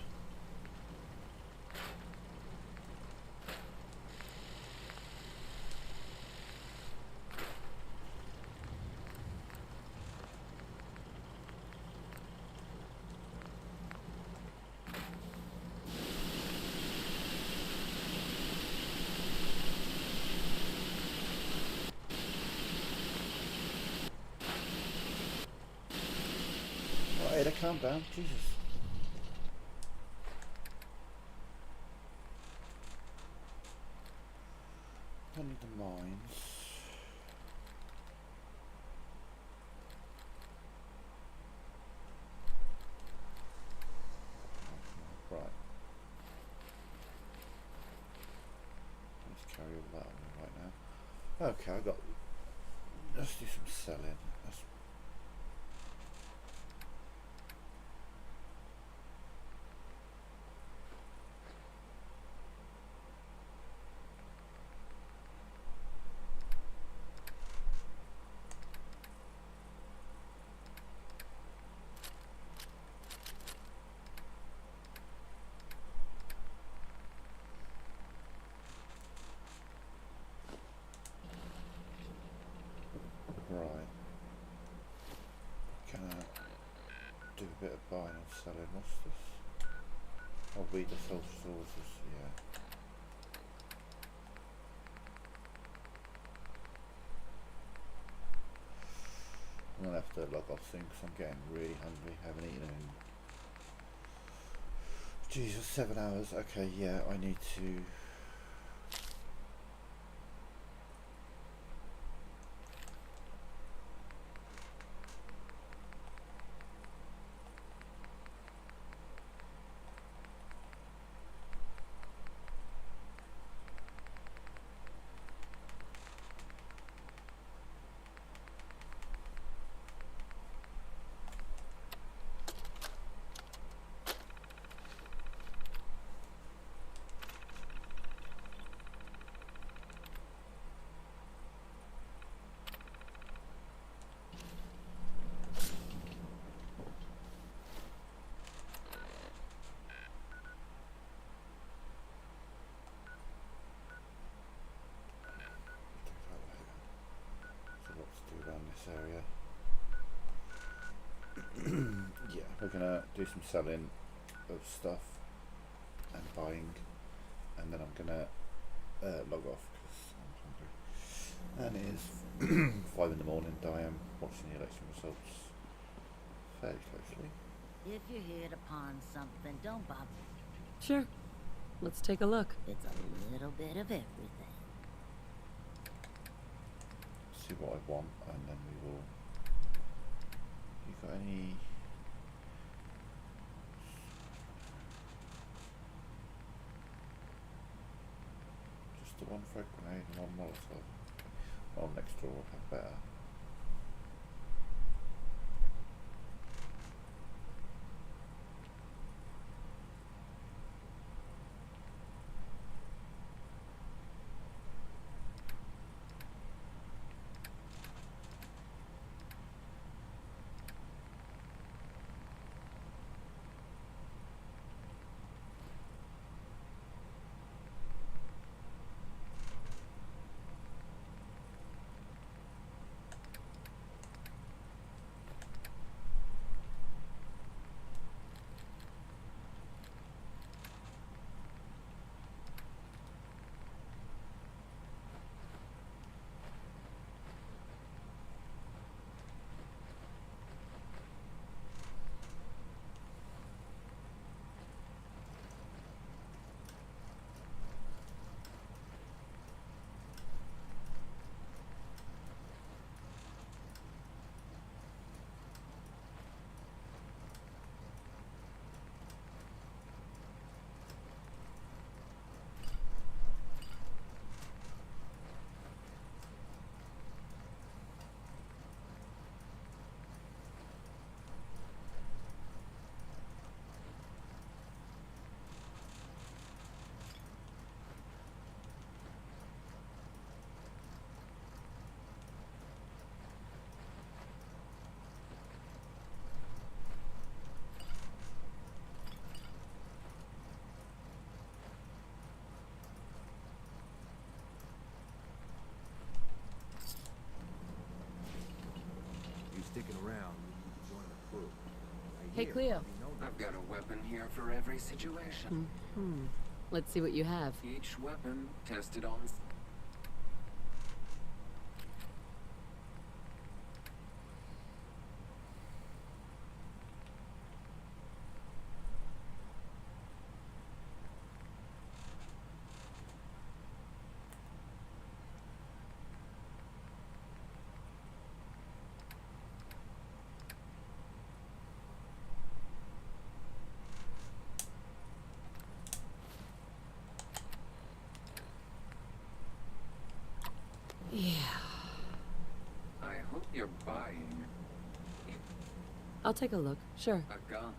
Oh, Ada, calm down. Jesus. I need the mines. Okay, I got. Let's do some selling. Let's, right. Can I do a bit of buying and selling? What's this? Oh, read the self sources. Yeah. I'm gonna have to log off soon because I'm getting really hungry. Haven't eaten in Jesus 7 hours. Okay, yeah, I need to. So what to do around this area? Yeah, we're gonna do some selling of stuff and buying, and then I'm gonna log off because I'm hungry. And it is 5 in the morning. I am watching the election results fairly closely. If you hit upon something, don't bother. Sure. Let's take a look. It's a little bit of everything. See what I want, and then we will. You got any? Just the one frag grenade and one Molotov. Well, next door will have better. Sticking around, you can join the crew. Hey, Cleo. I've got a weapon here for every situation. Let's see what you have. Each weapon tested on I'll take a look, sure. A gun.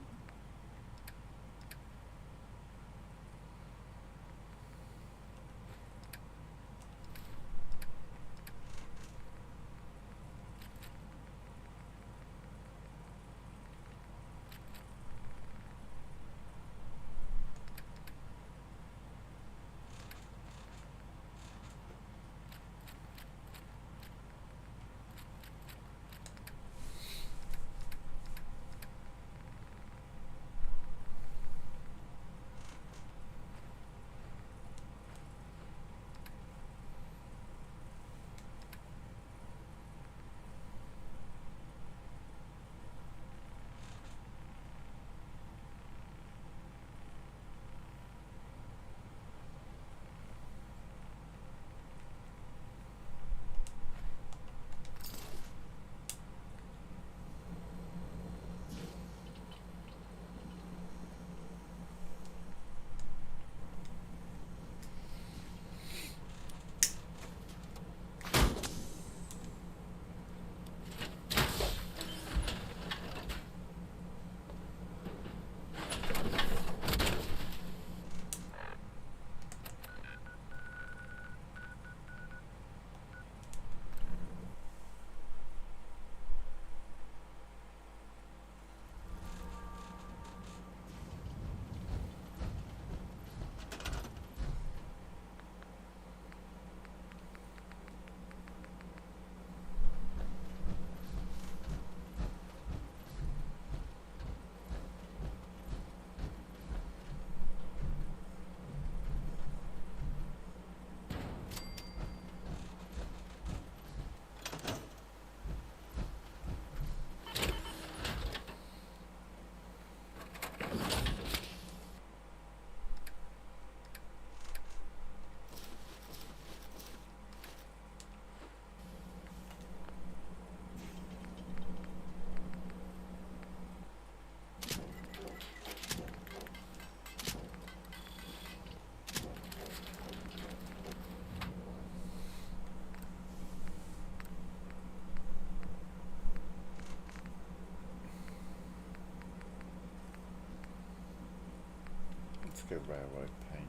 Let's go railroad paint.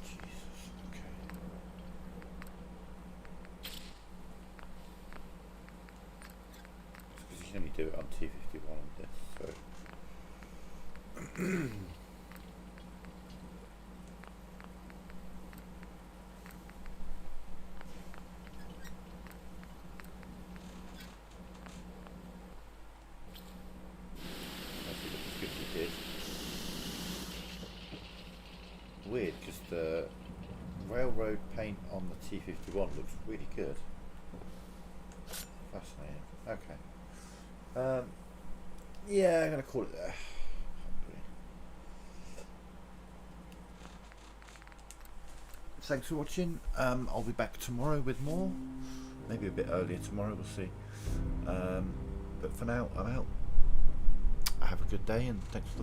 Jesus, okay. Because you can only do it on T51 on this, so. Weird, because the railroad paint on the T51 looks really good. Fascinating. Okay. Yeah, I'm going to call it there. Thanks for watching. I'll be back tomorrow with more. Maybe a bit earlier tomorrow, we'll see. But for now, I'm out. Have a good day and thanks for the